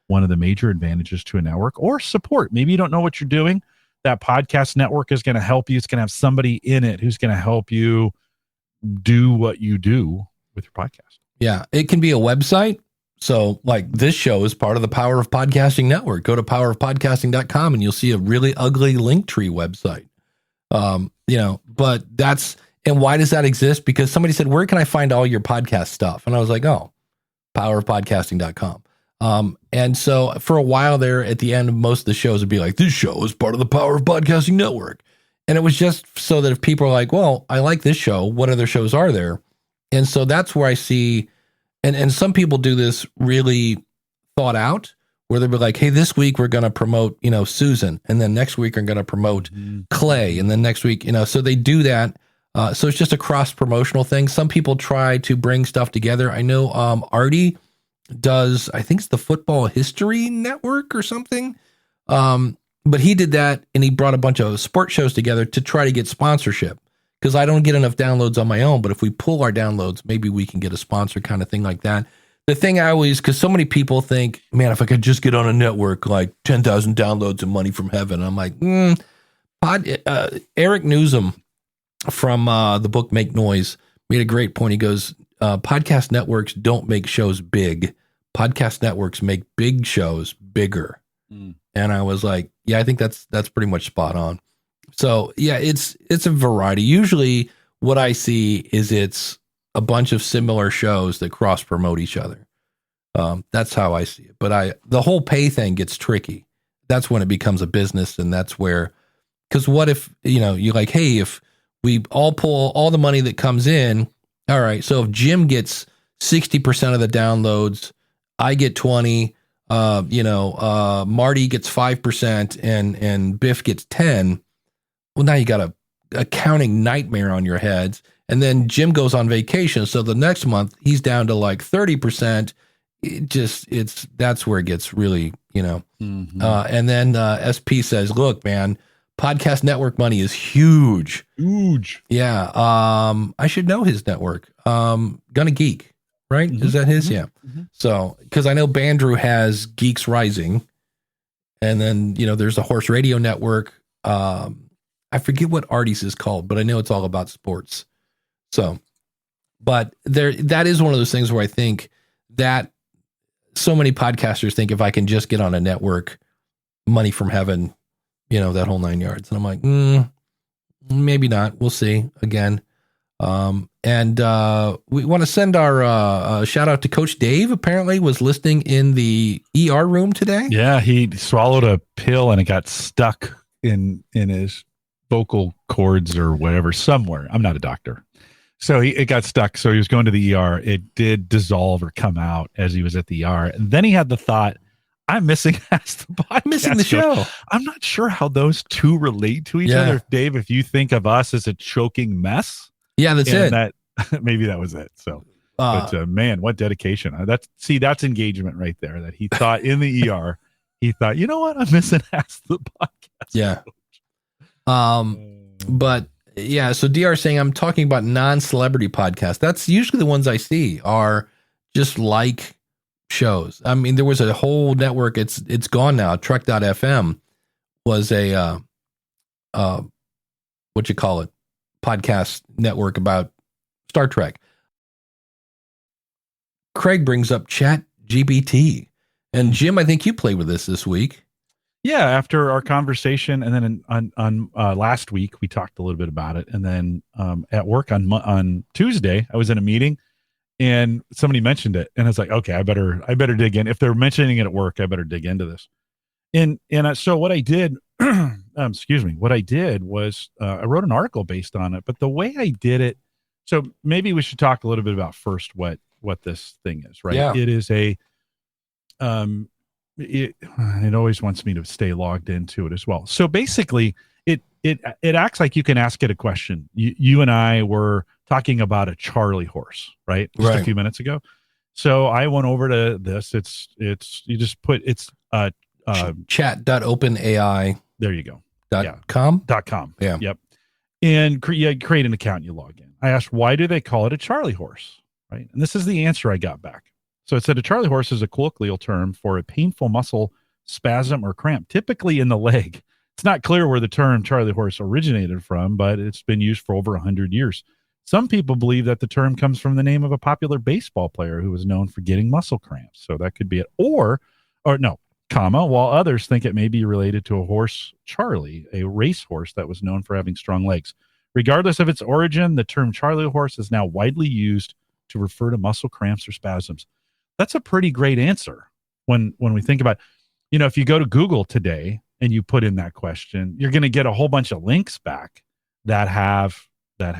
one of the major advantages to a network. Or support. Maybe you don't know what you're doing. That podcast network is going to help you. It's going to have somebody in it who's going to help you do what you do with your podcast. Yeah, it can be a website. So like this show is part of the Power of Podcasting Network. Go to powerofpodcasting.com and you'll see a really ugly Linktree website. But that's, and why does that exist? Because somebody said, where can I find all your podcast stuff? And I was like, powerofpodcasting.com. And so for a while there, at the end of most of the shows, it'd be like, this show is part of the Power of Podcasting Network. And it was just so that if people are like, well, I like this show, what other shows are there? And so that's where I see, and some people do this really thought out, where they'll be like, hey, this week we're going to promote, Susan. And then next week we're going to promote Clay. And then next week, so they do that. So it's just a cross promotional thing. Some people try to bring stuff together. I know Artie does, I think it's the Football History Network or something. But he did that, and he brought a bunch of sports shows together to try to get sponsorship, because I don't get enough downloads on my own. But if we pull our downloads, maybe we can get a sponsor, kind of thing like that. The thing I always, because so many people think, man, if I could just get on a network, like 10,000 downloads and money from heaven. I'm like, Eric Newsom from the book Make Noise made a great point. He goes, podcast networks don't make shows big. Podcast networks make big shows bigger. And I was like, yeah, I think that's pretty much spot on. So yeah, it's a variety. Usually what I see is it's a bunch of similar shows that cross promote each other. That's how I see it. But the whole pay thing gets tricky. That's when it becomes a business. And that's where, because what if, you're like, hey, if we all pull all the money that comes in, all right, so if Jim gets 60% of the downloads, I get 20, Marty gets 5% and Biff gets 10. Well, now you got a accounting nightmare on your heads. And then Jim goes on vacation. So the next month he's down to like 30%. That's where it gets really, and then SP says, look, man, podcast network money is huge. Yeah. I should know his network. Gonna Geek, right? Is that his? Yeah. So, cause I know Bandrew has Geeks Rising, and then, there's a Horse Radio Network. I forget what Artie's is called, but I know it's all about sports. So, but that is one of those things where I think that so many podcasters think if I can just get on a network, money from heaven, that whole 9 yards. And I'm like, maybe not. We'll see again. And we want to send our shout out to Coach Dave. Apparently was listening in the ER room today. Yeah, he swallowed a pill and it got stuck in his vocal cords or whatever somewhere. I'm not a doctor. So it got stuck. So he was going to the ER. It did dissolve or come out as he was at the ER. And then he had the thought, I'm missing the show. I'm not sure how those two relate to each other. Dave, if you think of us as a choking mess. Yeah, that's it. Maybe that was it. So, but man, what dedication. That's engagement right there, that he thought in the ER, he thought, you know what? I'm missing half the podcast. Yeah. But yeah, so DR saying I'm talking about non-celebrity podcasts. That's usually the ones I see are just like shows. I mean, there was a whole network. It's gone now. Trek.fm was a podcast network about Star Trek. Craig brings up Chat GPT, and Jim, I think you played with this week. Yeah, after our conversation, and then on last week we talked a little bit about it, and then at work on Tuesday I was in a meeting, and somebody mentioned it, and I was like, okay, I better dig in. If they're mentioning it at work, I better dig into this. So what I did, what I did was I wrote an article based on it, but the way I did it. So maybe we should talk a little bit about first what this thing is, right? Yeah. It is a it always wants me to stay logged into it as well. So basically it acts like you can ask it a question. You and I were talking about a Charlie horse, right? Just a few minutes ago. So I went over to this. It's you just put chat.openai. There you go. .com. Yeah. Yep. And create an account and you log in. I asked, why do they call it a Charlie horse? Right. And this is the answer I got back. So it said a Charlie horse is a colloquial term for a painful muscle spasm or cramp, typically in the leg. It's not clear where the term Charlie horse originated from, but it's been used for over 100 years. Some people believe that the term comes from the name of a popular baseball player who was known for getting muscle cramps. So that could be it. While others think it may be related to a horse, Charlie, a race horse that was known for having strong legs. Regardless of its origin, the term Charlie horse is now widely used to refer to muscle cramps or spasms. That's a pretty great answer when we think about, if you go to Google today and you put in that question, you're going to get a whole bunch of links back that have that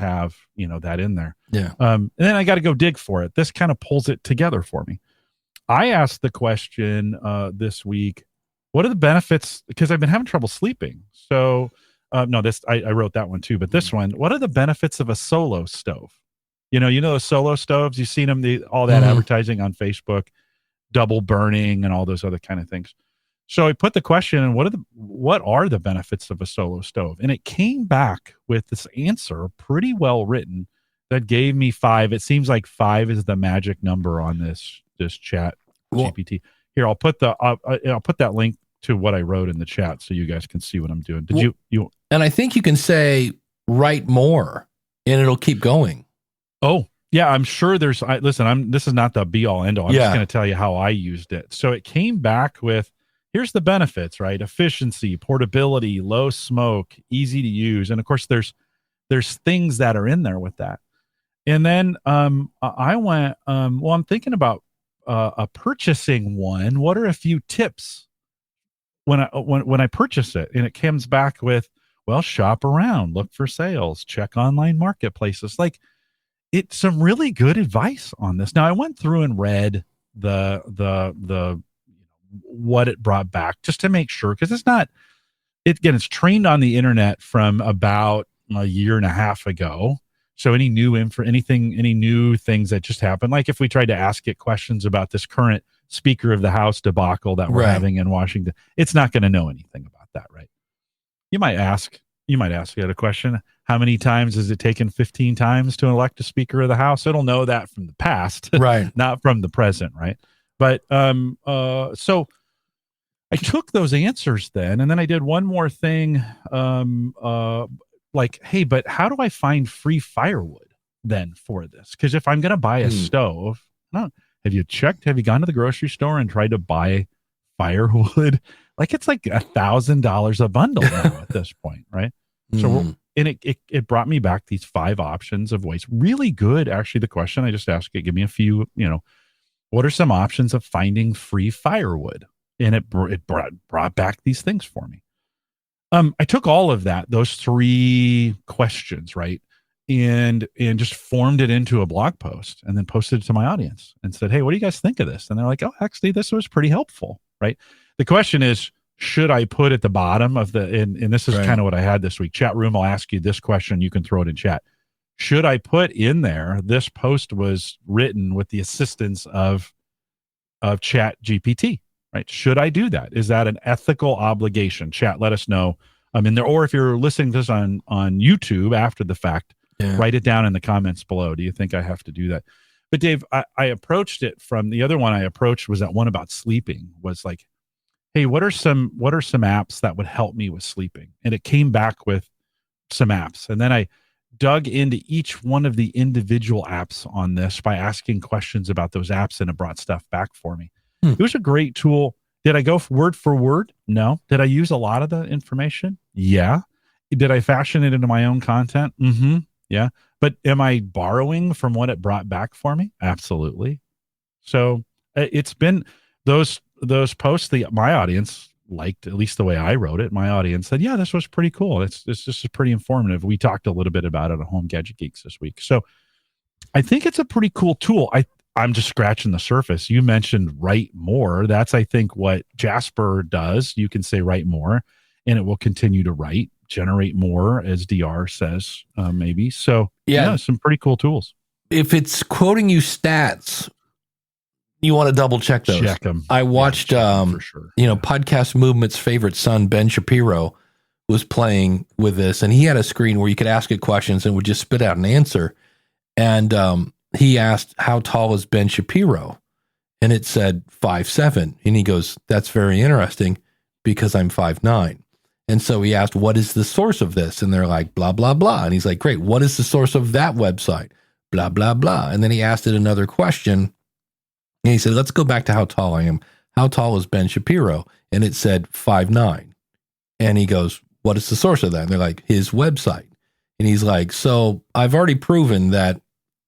in there. Yeah. And then I got to go dig for it. This kind of pulls it together for me. I asked the question this week, what are the benefits? Because I've been having trouble sleeping. So I wrote that one too, but this one, what are the benefits of a solo stove? The solo stoves, you've seen them, all that advertising on Facebook, double burning and all those other kind of things. So I put the question in, what are the benefits of a solo stove? And it came back with this answer, pretty well written, that gave me 5. It seems like 5 is the magic number on this chat GPT. Here, I'll put that link to what I wrote in the chat so you guys can see what I'm doing. You? And I think you can say, write more. and it'll keep going. Oh, yeah, I'm sure there's, this is not the be all end all. I'm just going to tell you how I used it. So it came back with, here's the benefits, right? Efficiency, portability, low smoke, easy to use. And of course there's things that are in there with that. And then I went, well, I'm thinking about purchasing one. What are a few tips when I purchase it? And it comes back with, well, shop around, look for sales, check online marketplaces. Like, it's some really good advice on this. Now, I went through and read the what it brought back just to make sure, because it's trained on the internet from about a year and a half ago. So any new any new things that just happened, like if we tried to ask it questions about this current Speaker of the House debacle that we're having in Washington, it's not going to know anything about that, right? You might ask it a question. How many times has it taken 15 times to elect a Speaker of the House? It'll know that from the past, right? Not from the present, right? But so I took those answers then, and then I did one more thing. Like, hey, but how do I find free firewood then for this? Because if I'm going to buy a stove, have you gone to the grocery store and tried to buy firewood? Like, it's like $1,000 a bundle now at this point, right? So, and it brought me back these 5 options of ways. Really good, actually. The question I just asked it, give me a few, what are some options of finding free firewood? And it brought back these things for me. I took all of those 3 questions, right, and just formed it into a blog post, and then posted it to my audience and said, hey, what do you guys think of this? And they're like, oh, actually, this was pretty helpful, right? The question is, should I put at the bottom of and this is kind of what I had this week. Chat room, I'll ask you this question. You can throw it in chat. Should I put in there, this post was written with the assistance of Chat GPT, right? Should I do that? Is that an ethical obligation? Chat, let us know. I'm in there. Or if you're listening to this on YouTube after the fact, write it down in the comments below. Do you think I have to do that? But Dave, I approached it from the other one I approached was that one about sleeping, was like, hey, what are some apps that would help me with sleeping? And it came back with some apps. And then I dug into each one of the individual apps on this by asking questions about those apps, and it brought stuff back for me. It was a great tool. Did I go word for word? No. Did I use a lot of the information? Yeah. Did I fashion it into my own content? Yeah. But am I borrowing from what it brought back for me? Absolutely. So it's been those posts, my audience liked, at least the way I wrote it. My audience said, yeah, this was pretty cool. This is pretty informative. We talked a little bit about it at Home Gadget Geeks this week. So I think it's a pretty cool tool. I'm just scratching the surface. You mentioned write more. That's, I think, what Jasper does. You can say write more, and it will continue to generate more, as DR says, maybe. So yeah, some pretty cool tools. If it's quoting you stats, you want to double check those. Check them. I watched, for sure. Podcast Movement's favorite son, Ben Shapiro, was playing with this, and he had a screen where you could ask it questions and would just spit out an answer. And he asked, how tall is Ben Shapiro? And it said 5'7". And he goes, that's very interesting because I'm 5'9". And so he asked, what is the source of this? And they're like, blah, blah, blah. And he's like, great. What is the source of that website? Blah, blah, blah. And then he asked it another question. And he said, let's go back to how tall I am. How tall is Ben Shapiro? And it said 5'9". And he goes, what is the source of that? And they're like, his website. And he's like, so I've already proven that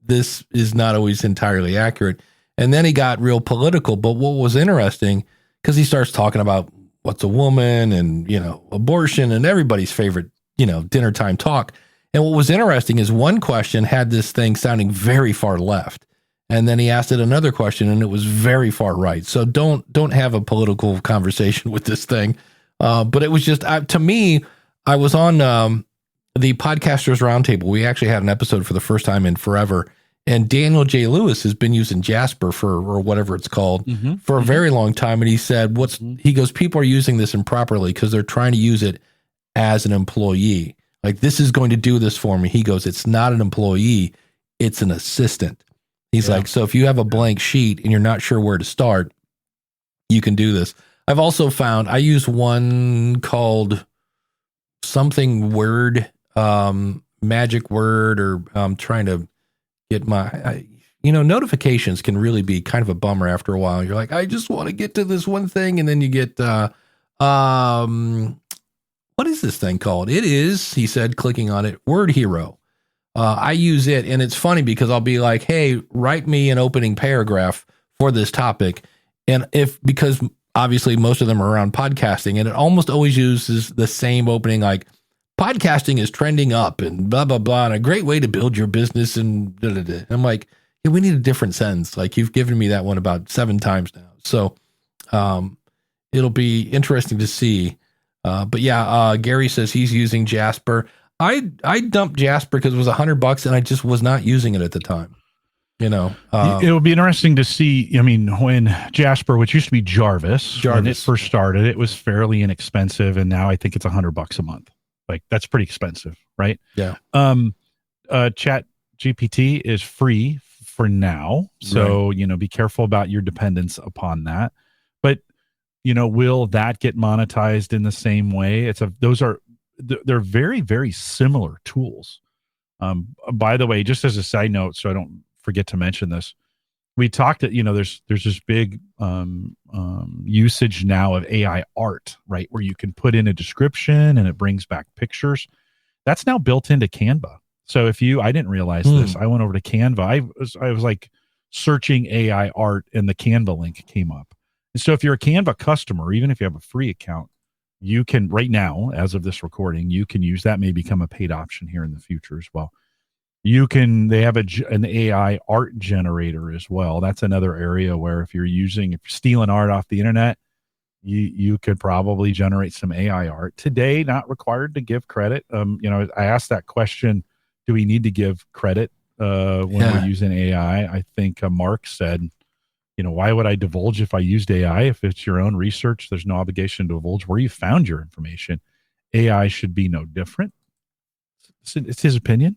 this is not always entirely accurate. And then he got real political. But what was interesting, because he starts talking about what's a woman and, abortion and everybody's favorite, dinner time talk. And what was interesting is one question had this thing sounding very far left. And then he asked it another question and it was very far right. So don't have a political conversation with this thing. But it was just, to me, I was on the Podcasters Roundtable. We actually had an episode for the first time in forever. And Daniel J. Lewis has been using Jasper or whatever it's called for a very long time. And he said, he goes, people are using this improperly because they're trying to use it as an employee. Like, this is going to do this for me. He goes, it's not an employee. It's an assistant. He's like, so if you have a blank sheet and you're not sure where to start, you can do this. I've also found, I use one called something word magic word, or I'm trying to get notifications can really be kind of a bummer after a while. You're like, I just want to get to this one thing. And then you get, what is this thing called? It is, he said, clicking on it, Word Hero. I use it, and it's funny because I'll be like, hey, write me an opening paragraph for this topic. And because obviously most of them are around podcasting, and it almost always uses the same opening, like podcasting is trending up and blah, blah, blah. And a great way to build your business. And da, da, da. I'm like, yeah, we need a different sentence. Like, you've given me that one about 7 times now. So, it'll be interesting to see. But yeah, Gary says he's using Jasper. I dumped Jasper because it was $100 and I just was not using it at the time. It'll be interesting to see. I mean, when Jasper, which used to be Jarvis, when it first started, it was fairly inexpensive, and now I think it's $100 a month. Like, that's pretty expensive, right? Yeah. Chat GPT is free for now, so right. Be careful about your dependence upon that. But will that get monetized in the same way? They're very, very similar tools. By the way, just as a side note, so I don't forget to mention this, we talked that there's this big usage now of AI art, right, where you can put in a description and it brings back pictures. That's now built into Canva. So I didn't realize this. I went over to Canva. I was like searching AI art, and the Canva link came up. And so if you're a Canva customer, even if you have a free account, you can, right now, as of this recording, you can use that. May become a paid option here in the future as well. They have an AI art generator as well. That's another area where if you're stealing art off the internet, you could probably generate some AI art. Today, not required to give credit. I asked that question, do we need to give credit when we're using AI? I think Mark said, why would I divulge if I used AI? If it's your own research, there's no obligation to divulge where you found your information. AI should be no different. It's his opinion.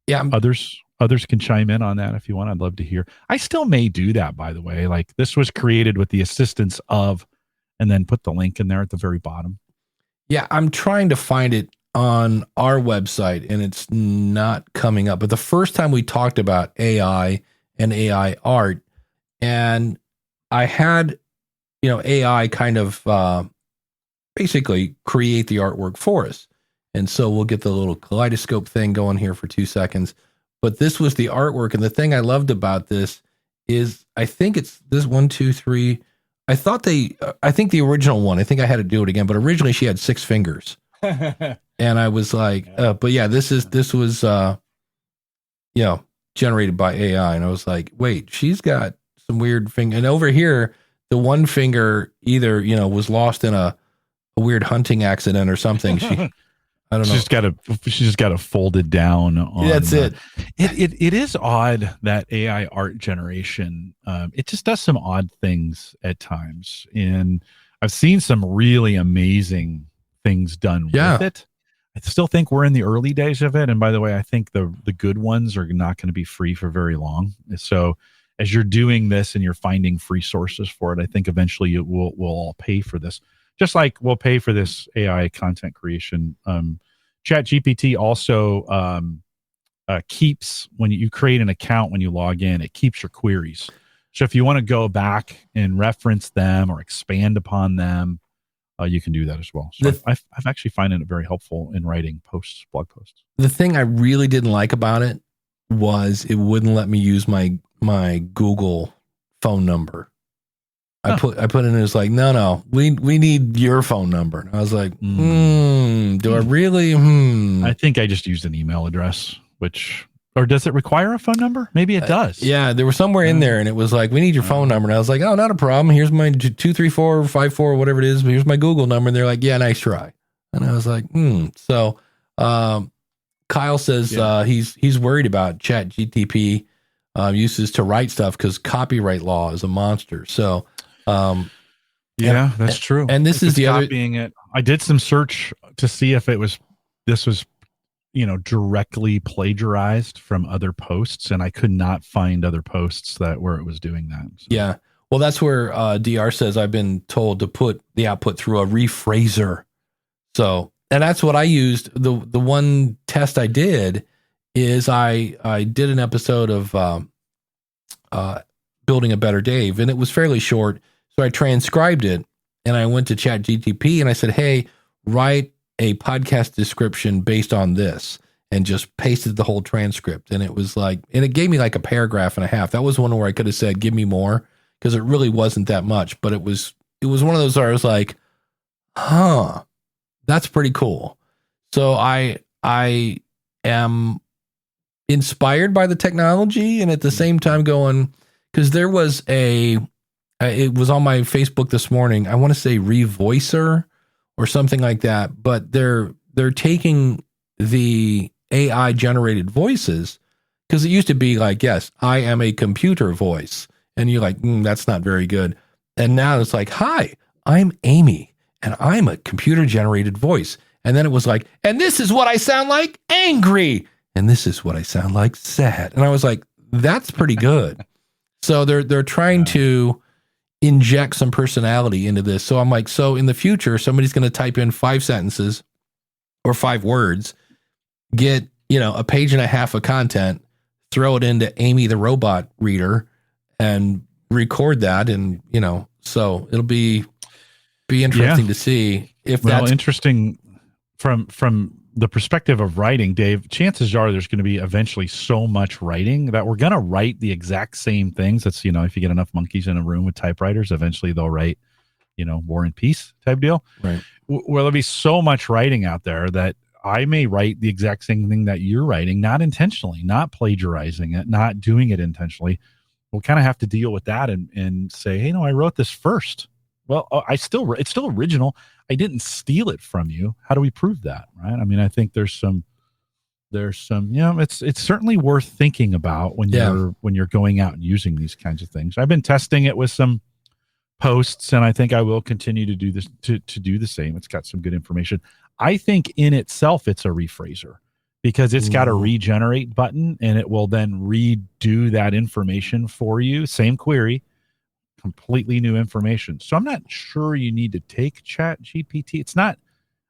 Yeah. Others can chime in on that if you want. I'd love to hear. I still may do that, by the way. Like, this was created with the assistance of, and then put the link in there at the very bottom. Yeah, I'm trying to find it on our website, and it's not coming up. But the first time we talked about AI and AI art, and I had, AI kind of basically create the artwork for us. And so we'll get the little kaleidoscope thing going here for 2 seconds. But this was the artwork. And the thing I loved about this is, I think it's this 1, 2, 3. I think the original one, I think I had to do it again, but originally she had 6 fingers. And I was like, but yeah, this was, generated by AI. And I was like, wait, she's got some weird finger. And over here, the one finger either, was lost in a weird hunting accident or something. I don't know. She's just got it folded down. That's it. It is odd that AI art generation. It just does some odd things at times, and I've seen some really amazing things done with it. I still think we're in the early days of it. And by the way, I think the good ones are not going to be free for very long. So as you're doing this and you're finding free sources for it, I think eventually we'll all pay for this. Just like we'll pay for this AI content creation. ChatGPT also keeps, when you create an account, when you log in, it keeps your queries. So if you want to go back and reference them or expand upon them, you can do that as well. So I've actually found it very helpful in writing blog posts. The thing I really didn't like about it was it wouldn't let me use my Google phone number. I put in, it was like, no, we need your phone number. And I was like, do I really? I think I just used an email address, or does it require a phone number? Maybe it does. Yeah, there was somewhere in there, and it was like, we need your phone number. And I was like, oh, not a problem. Here's my 23454, whatever it is. Here's my Google number. And they're like, yeah, nice try. And I was like, So Kyle says he's worried about ChatGPT uses to write stuff because copyright law is a monster. So that's true. And this is the other being it. I did some search to see if this was directly plagiarized from other posts, and I could not find other posts where it was doing that. So. Yeah. Well, that's where DR says I've been told to put the output through a rephraser. So, and that's what I used. The 110 test I did is I did an episode of Building a Better Dave, and it was fairly short. So I transcribed it, and I went to ChatGPT and I said, hey, write a podcast description based on this, and just pasted the whole transcript. And it was like, and it gave me like a paragraph and a half. That was one where I could have said, give me more, because it really wasn't that much, but it was one of those where I was like, huh, that's pretty cool. So I am inspired by the technology, and at the same time going, because there was it was on my Facebook this morning. I want to say Revoicer or something like that, but they're taking the AI generated voices, because it used to be like, yes, I am a computer voice, and you're like, that's not very good. And now it's like, hi, I'm Amy, and I'm a computer generated voice. And then it was like, and this is what I sound like angry, and this is what I sound like sad. And I was like, that's pretty good. So they're trying to inject some personality into this. So I'm like, so in the future, somebody's going to type in 5 sentences or 5 words, get, a page and a half of content, throw it into Amy the robot reader, and record that. And, so it'll be interesting to see if that's interesting from the perspective of writing, Dave. Chances are there's going to be eventually so much writing that we're going to write the exact same things. That's, if you get enough monkeys in a room with typewriters, eventually they'll write, War and Peace type deal. Right. Well, there'll be so much writing out there that I may write the exact same thing that you're writing, not intentionally, not plagiarizing it, not doing it intentionally. We'll kind of have to deal with that and say, hey, no, I wrote this first. Well, it's still original. I didn't steal it from you. How do we prove that? Right. I mean, I think there's some, it's certainly worth thinking about when you're going out and using these kinds of things. I've been testing it with some posts, and I think I will continue to do this, to do the same. It's got some good information. I think in itself, it's a rephraser, because it's got a regenerate button, and it will then redo that information for you. Same query, completely new information. So I'm not sure you need to take Chat GPT. It's not,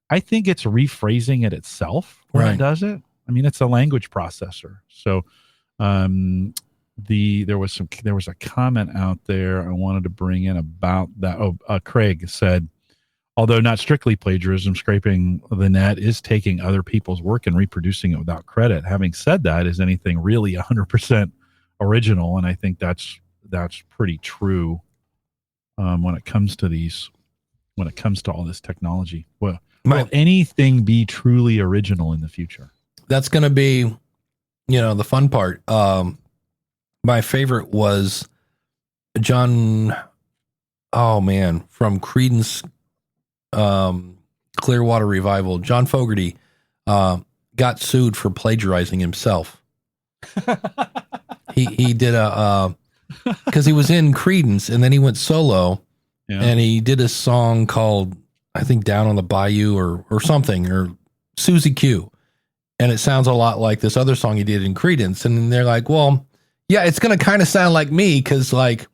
I think it's rephrasing it itself when it does it. I mean, it's a language processor. So there was a comment out there I wanted to bring in about that. Craig said, although not strictly plagiarism, scraping the net is taking other people's work and reproducing it without credit. Having said that, is anything really 100% original? And I think that's pretty true when it comes to all this technology. Well, will anything be truly original in the future? That's going to be, the fun part. My favorite was John, from Creedence Clearwater Revival. John Fogerty got sued for plagiarizing himself. He did because he was in Creedence, and then he went solo, and he did a song called, I think, Down on the Bayou or something, or Susie Q. And it sounds a lot like this other song he did in Creedence. And they're like, well, yeah, it's going to kind of sound like me, because like,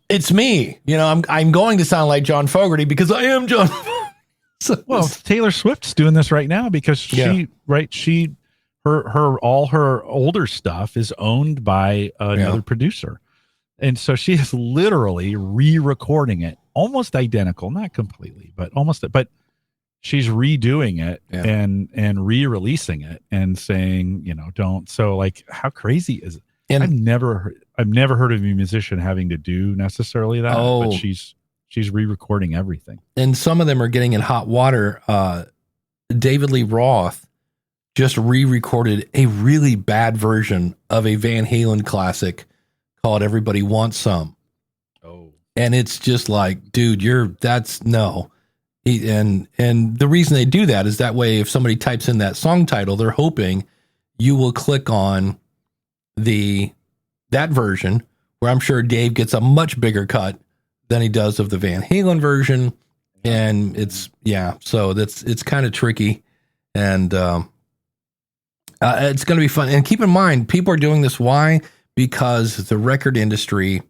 it's me, I'm going to sound like John Fogerty because I am John. So, well, Taylor Swift's doing this right now because all her older stuff is owned by another producer. And so she is literally re-recording it, almost identical, not completely, but almost, but she's redoing it and re-releasing it and saying, don't. So like, how crazy is it? And I've never heard of a musician having to do necessarily that, but she's re-recording everything. And some of them are getting in hot water. David Lee Roth just re-recorded a really bad version of a Van Halen classic called Everybody Wants Some. Oh. And it's just like, dude, no. And the reason they do that is that way, if somebody types in that song title, they're hoping you will click on that version, where I'm sure Dave gets a much bigger cut than he does of the Van Halen version. And it's kind of tricky, and it's going to be fun. And keep in mind, people are doing this. Why? Because the record industry,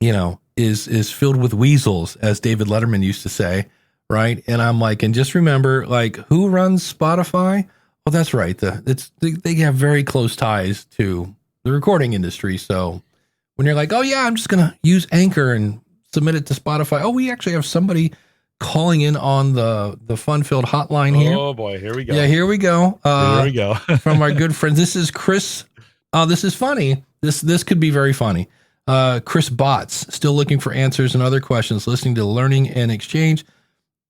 is filled with weasels, as David Letterman used to say. Right. And I'm like, and just remember, like, who runs Spotify? Well, that's right. They have very close ties to the recording industry. So when you're like, oh yeah, I'm just gonna use Anchor and submit it to Spotify. Oh, we actually have somebody calling in on the fun-filled hotline here. Oh boy, here we go. Yeah, here we go. Here we go. From our good friends. This is Chris. This is funny. This could be very funny. Chris Botts, still looking for answers and other questions, listening to Learning and Exchange.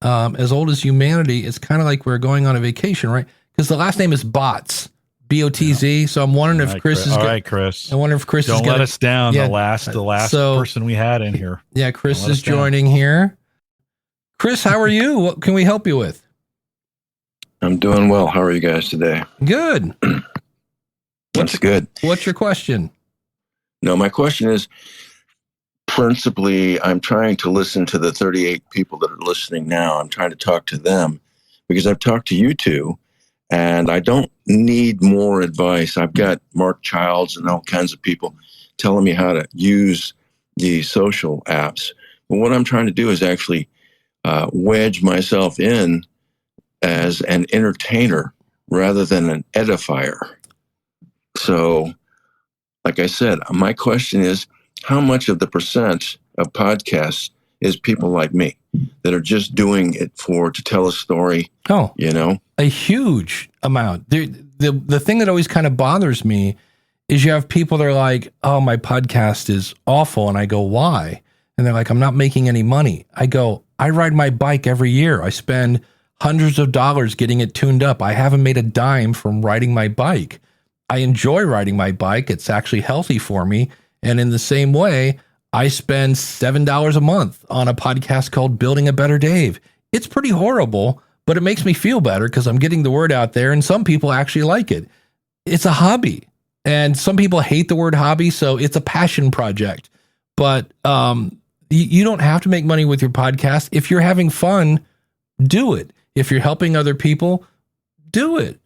As old as humanity, it's kind of like we're going on a vacation, right? Because the last name is Botts, B-O-T-Z. Yeah. So I'm wondering if Chris is. All right, Chris. I wonder if Chris don't is let us down. Yeah, the last person we had in here. Yeah, Chris is joining here. Chris, how are you? What can we help you with? I'm doing well. How are you guys today? Good. That's good. What's your question? No, my question is, principally, I'm trying to listen to the 38 people that are listening now. I'm trying to talk to them because I've talked to you two, and I don't need more advice. I've got Mark Childs and all kinds of people telling me how to use the social apps. But what I'm trying to do is actually wedge myself in as an entertainer rather than an edifier. So, like I said, my question is, how much of the percent of podcasts is people like me that are just doing it to tell a story? Oh, a huge amount. The thing that always kind of bothers me is you have people that are like, oh, my podcast is awful. And I go, why? And they're like, I'm not making any money. I go, I ride my bike every year. I spend hundreds of dollars getting it tuned up. I haven't made a dime from riding my bike. I enjoy riding my bike. It's actually healthy for me. And in the same way, I spend $7 a month on a podcast called Building a Better Dave. It's pretty horrible, but it makes me feel better because I'm getting the word out there and some people actually like it. It's a hobby. And some people hate the word hobby, so it's a passion project. But you don't have to make money with your podcast. If you're having fun, do it. If you're helping other people, do it.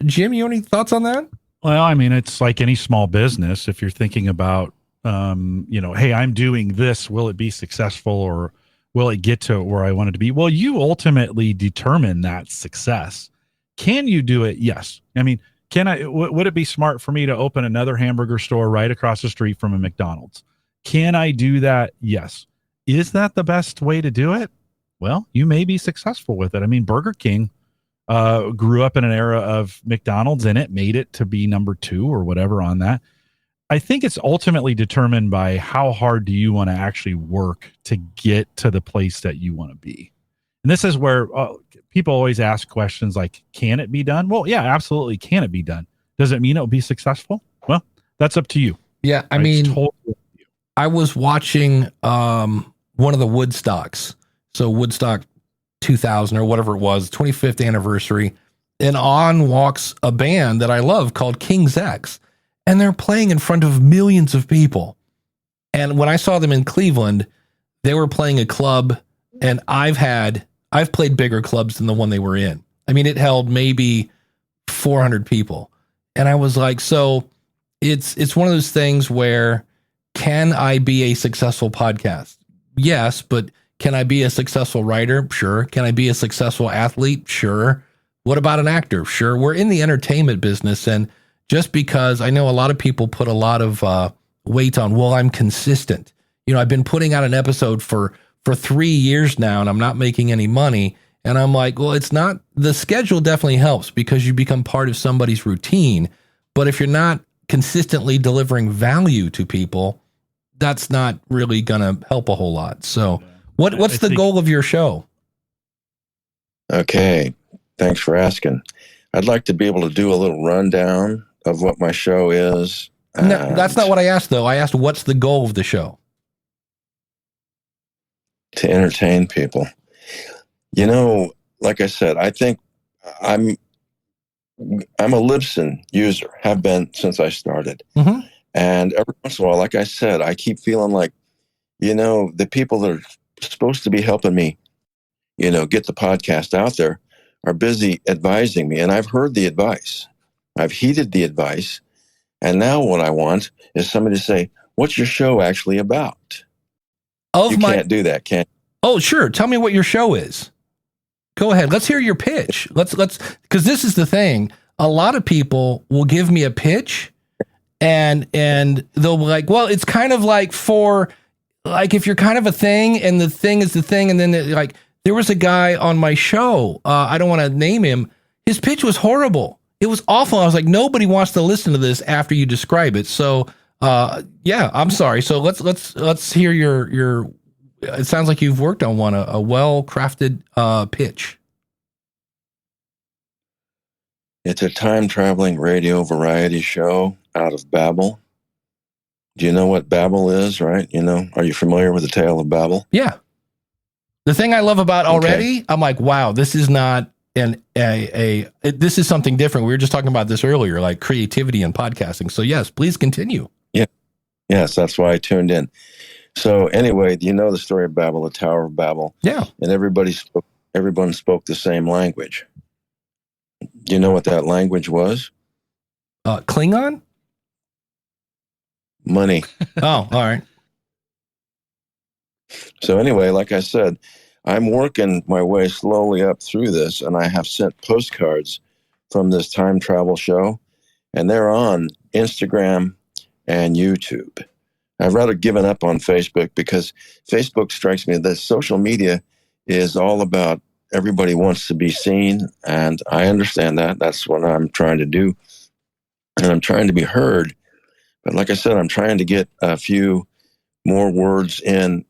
Jim, you have any thoughts on that? Well, I mean, it's like any small business. If you're thinking about, hey, I'm doing this, will it be successful or will it get to where I want it to be? Well, you ultimately determine that success. Can you do it? Yes. I mean, would it be smart for me to open another hamburger store right across the street from a McDonald's? Can I do that? Yes. Is that the best way to do it? Well, you may be successful with it. I mean, Burger King grew up in an era of McDonald's and it made it to be number 2 or whatever on that. I think it's ultimately determined by how hard do you want to actually work to get to the place that you want to be. And this is where people always ask questions like, can it be done? Well, yeah, absolutely. Can it be done? Does it mean it will be successful? Well, that's up to you. Yeah. I mean, totally I was watching one of the Woodstocks. So Woodstock 2000 or whatever it was, 25th anniversary. And on walks a band that I love called King's X. And they're playing in front of millions of people. And when I saw them in Cleveland, they were playing a club. And I've played bigger clubs than the one they were in. I mean, it held maybe 400 people. And I was like, so it's one of those things where, can I be a successful podcast? Yes, but can I be a successful writer? Sure. Can I be a successful athlete? Sure. What about an actor? Sure. We're in the entertainment business. And just because I know a lot of people put a lot of weight on, well, I'm consistent. I've been putting out an episode for 3 years now and I'm not making any money. And I'm like, well, it's not, the schedule definitely helps because you become part of somebody's routine. But if you're not consistently delivering value to people, that's not really going to help a whole lot. So what's the goal of your show? Okay. Thanks for asking. I'd like to be able to do a little rundown of what my show is. No, that's not what I asked, though. I asked, what's the goal of the show? To entertain people. Like I said, I think I'm a Libsyn user, have been since I started. Mm-hmm. And every once in a while, like I said, I keep feeling like, the people that are supposed to be helping me, get the podcast out there are busy advising me. And I've heard the advice. I've heeded the advice. And now what I want is somebody to say, what's your show actually about? Can't do that, can you? Oh, sure. Tell me what your show is. Go ahead. Let's hear your pitch. Let's because this is the thing. a lot of people will give me a pitch and they'll be like, well, it's kind of like for like if you're kind of a thing and the thing is the thing. And then like there was a guy on my show. I don't want to name him. His pitch was horrible. It was awful. I was like, nobody wants to listen to this after you describe it. So yeah, I'm sorry. So let's hear your it sounds like you've worked on one, a well-crafted pitch. It's a time-traveling radio variety show out of Babel. Do you know what Babel is, right? You know, are you familiar with the tale of Babel? Yeah. The thing I love about already, I'm like, wow, this is not this is something different. We were just talking about this earlier, like creativity and podcasting. So yes, please continue. Yeah. Yes, that's why I tuned in. So anyway, you know the story of Babel, the Tower of Babel. Yeah. And everyone spoke the same language. Do you know what that language was? Klingon? Money. Oh, all right. So anyway, like I said, I'm working my way slowly up through this, and I have sent postcards from this time travel show, and they're on Instagram and YouTube. I've rather given up on Facebook because Facebook strikes me that social media is all about everybody wants to be seen, and I understand that. That's what I'm trying to do, and I'm trying to be heard. But like I said, I'm trying to get a few more words in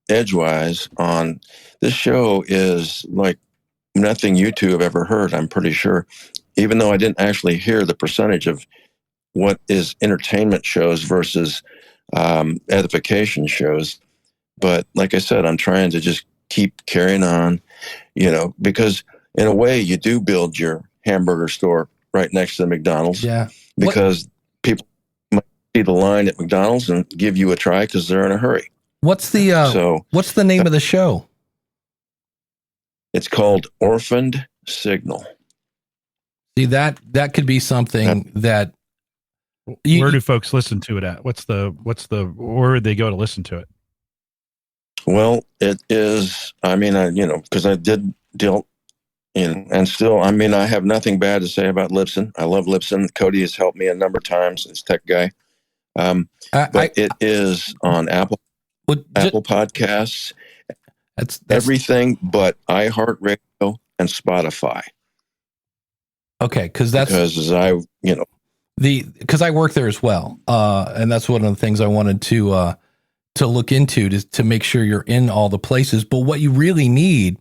edgewise on this show. Is like nothing you two have ever heard, I'm pretty sure, even though I didn't actually hear the percentage of what is entertainment shows versus edification shows. But like I said, I'm trying to just keep carrying on, you know, because in a way you do build your hamburger store right next to the McDonald's. Yeah. Because people might see the line at McDonald's and give you a try because they're in a hurry. What's the name of the show? It's called Orphaned Signal. See, that could be something that where do folks listen to it at? Where would they go to listen to it? Well, it is, I mean, because I did deal in, and still, I mean, I have nothing bad to say about Libsyn. I love Libsyn. Cody has helped me a number of times, his tech guy. But it is on Apple Podcasts, that's everything but iHeartRadio and Spotify. Okay, because I work there as well, and that's one of the things I wanted to look into to make sure you're in all the places. But what you really need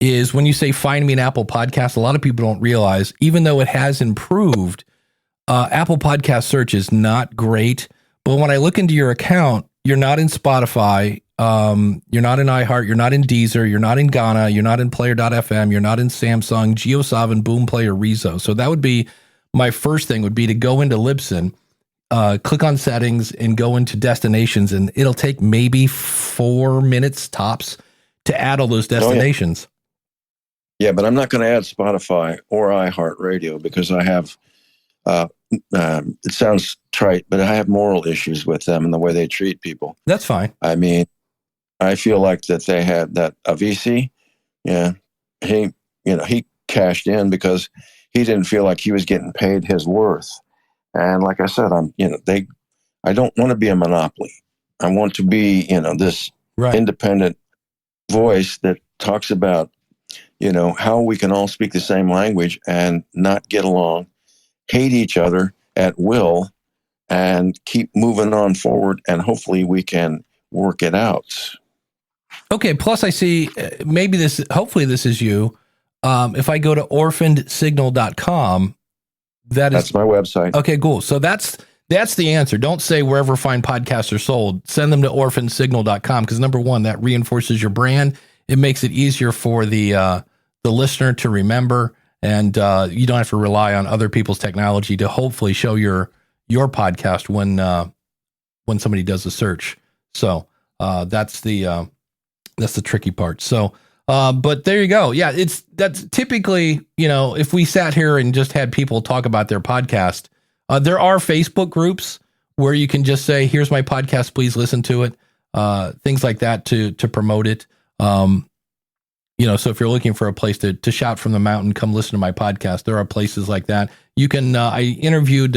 is when you say find me an Apple Podcast, a lot of people don't realize, even though it has improved, Apple Podcast search is not great. But when I look into your account, you're not in Spotify, you're not in iHeart, you're not in Deezer, you're not in Ghana, you're not in Player.fm, you're not in Samsung, JioSaavn, Boomplay, or Rezo. So that would be my first thing, would be to go into Libsyn, click on settings and go into destinations, and it'll take maybe 4 minutes tops to add all those destinations. Yeah, but I'm not going to add Spotify or iHeartRadio because I have, it sounds trite, but I have moral issues with them and the way they treat people. That's fine. I mean, I feel like that they had that Avicii, he cashed in because he didn't feel like he was getting paid his worth. And like I said, I don't want to be a monopoly. I want to be, this independent voice that talks about, how we can all speak the same language and not get along, hate each other at will, and keep moving on forward. And hopefully we can work it out. Okay. Plus I see hopefully this is you. If I go to orphanedsignal.com, that's my website. Okay, cool. So that's the answer. Don't say wherever fine podcasts are sold. Send them to orphanedsignal.com because number one, that reinforces your brand. It makes it easier for the listener to remember, and you don't have to rely on other people's technology to hopefully show your podcast when somebody does a search. So that's the tricky part. So. But there you go. Yeah, that's typically, if we sat here and just had people talk about their podcast, there are Facebook groups where you can just say, here's my podcast, please listen to it. Things like that to promote it. so if you're looking for a place to shout from the mountain, come listen to my podcast. There are places like that. You can, I interviewed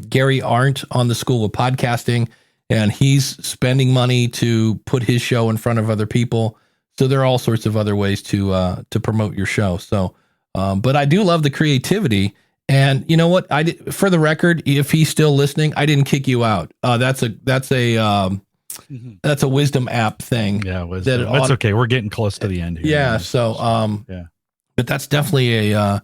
Gary Arndt on the School of Podcasting, and he's spending money to put his show in front of other people. So there are all sorts of other ways to promote your show. So, but I do love the creativity. And you know what? For the record, if he's still listening, I didn't kick you out. That's a wisdom app thing. Yeah, wisdom. That's okay. We're getting close to the end here. Yeah. So, but that's definitely a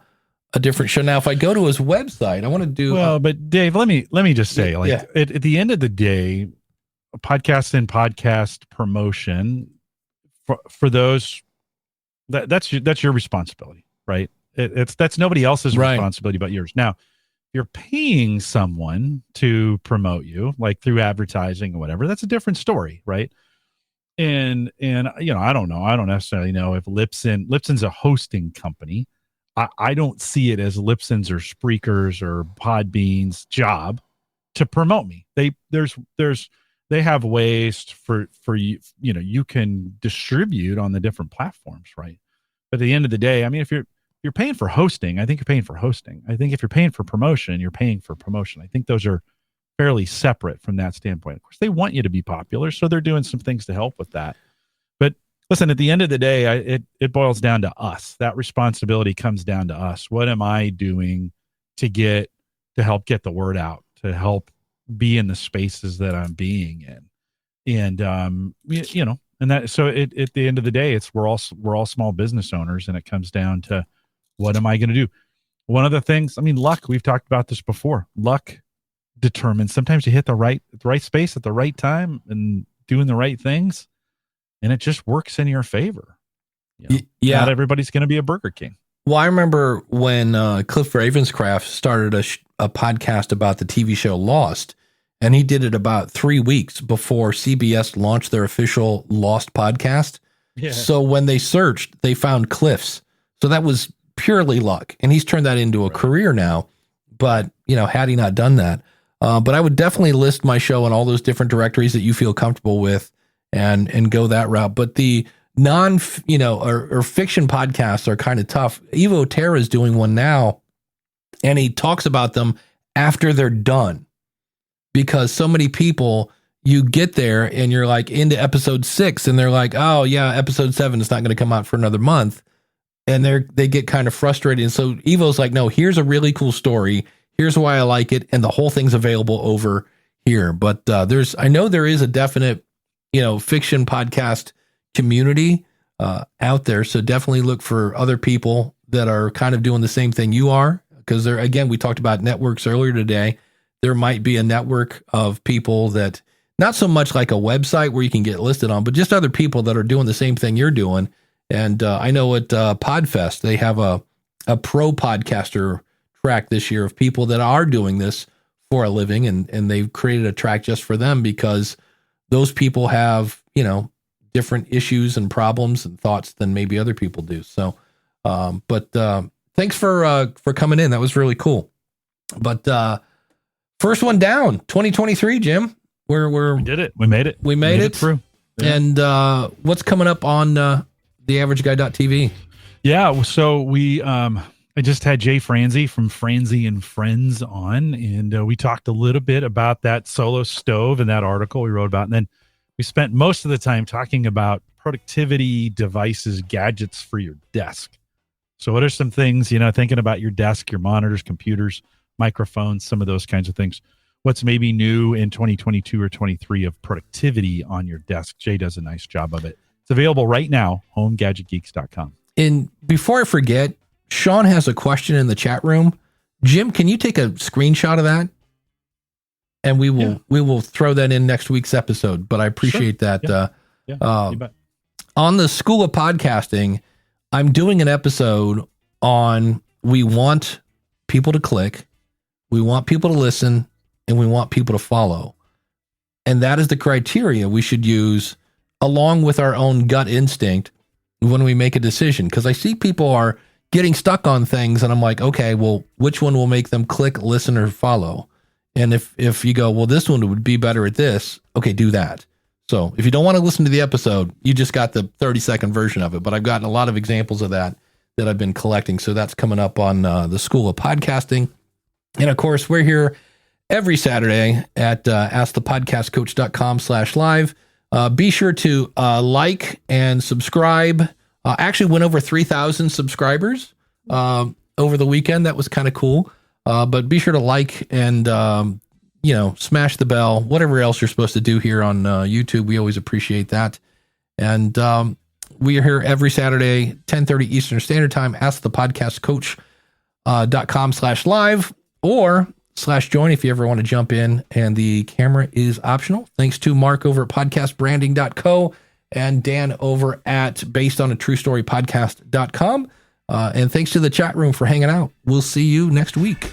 different show. Now, if I go to his website, I want to do. Well, but Dave, let me just say, at the end of the day, podcast promotion for those that's your responsibility, right? That's nobody else's responsibility but yours. Now, you're paying someone to promote you, like through advertising or whatever. That's a different story, right? And I don't know. I don't necessarily know if Libsyn's a hosting company. I don't see it as Libsyn's or Spreaker's or Podbean's job to promote me. They have ways for you. You can distribute on the different platforms, right? But at the end of the day, I mean, if you're paying for hosting, I think you're paying for hosting. I think if you're paying for promotion, you're paying for promotion. I think those are fairly separate from that standpoint. Of course, they want you to be popular, so they're doing some things to help with that. But listen, at the end of the day, it boils down to us. That responsibility comes down to us. What am I doing to help get the word out, to help be in the spaces that I'm being in? And and that, so at the end of the day, we're all small business owners, and it comes down to, what am I going to do? One of the things, I mean, luck, we've talked about this before. Luck determines, sometimes you hit the right space at the right time and doing the right things, and it just works in your favor. Yeah. Not everybody's going to be a Burger King. Well, I remember when Cliff Ravenscraft started a podcast about the TV show Lost, and he did it about 3 weeks before CBS launched their official Lost podcast. Yeah. So when they searched, they found Cliff's. So that was purely luck, and he's turned that into a career now. But had he not done that, but I would definitely list my show in all those different directories that you feel comfortable with, and go that route. But the non, or fiction podcasts are kind of tough. Evo Terra is doing one now, and he talks about them after they're done, because so many people, you get there and you're like into episode 6, and they're like, oh yeah, episode 7 is not going to come out for another month. And they get kind of frustrated. And so Evo's like, no, here's a really cool story. Here's why I like it. And the whole thing's available over here. But I know there is a definite, fiction podcast community out there. So definitely look for other people that are kind of doing the same thing you are. Because again, we talked about networks earlier today. There might be a network of people that, not so much like a website where you can get listed on, but just other people that are doing the same thing you're doing. And I know at Podfest, they have a pro podcaster track this year of people that are doing this for a living, and they've created a track just for them, because those people have, different issues and problems and thoughts than maybe other people do. So, but thanks for coming in. That was really cool. But first one down, 2023, Jim. We did it. We made it. We made it through. Yeah. And what's coming up on theaverageguy.tv? Yeah, so I just had Jay Franzi from Franzi and Friends on, and we talked a little bit about that solo stove and that article we wrote about, and then we spent most of the time talking about productivity devices, gadgets for your desk. So what are some things, thinking about your desk, your monitors, computers, microphones, some of those kinds of things. What's maybe new in 2022 or 23 of productivity on your desk? Jay does a nice job of it. It's available right now, homegadgetgeeks.com. And before I forget, Sean has a question in the chat room. Jim, can you take a screenshot of that? And we will throw that in next week's episode. But I appreciate that. You bet. On the School of Podcasting, I'm doing an episode on, we want people to click, we want people to listen, and we want people to follow. And that is the criteria we should use along with our own gut instinct when we make a decision. Because I see people are getting stuck on things, and I'm like, okay, well, which one will make them click, listen, or follow? And if you go, well, this one would be better at this, okay, do that. So if you don't want to listen to the episode, you just got the 30-second version of it. But I've gotten a lot of examples of that I've been collecting. So that's coming up on the School of Podcasting. And of course, we're here every Saturday at askthepodcastcoach.com/live. Be sure to like and subscribe. Actually went over 3,000 subscribers over the weekend. That was kind of cool. But be sure to like and, smash the bell, whatever else you're supposed to do here on YouTube. We always appreciate that. And we are here every Saturday, 10:30 Eastern Standard Time. askthepodcastcoach.com/live or /join if you ever want to jump in. And the camera is optional. Thanks to Mark over at podcastbranding.co and Dan over at basedonatruestorypodcast.com. And thanks to the chat room for hanging out. We'll see you next week.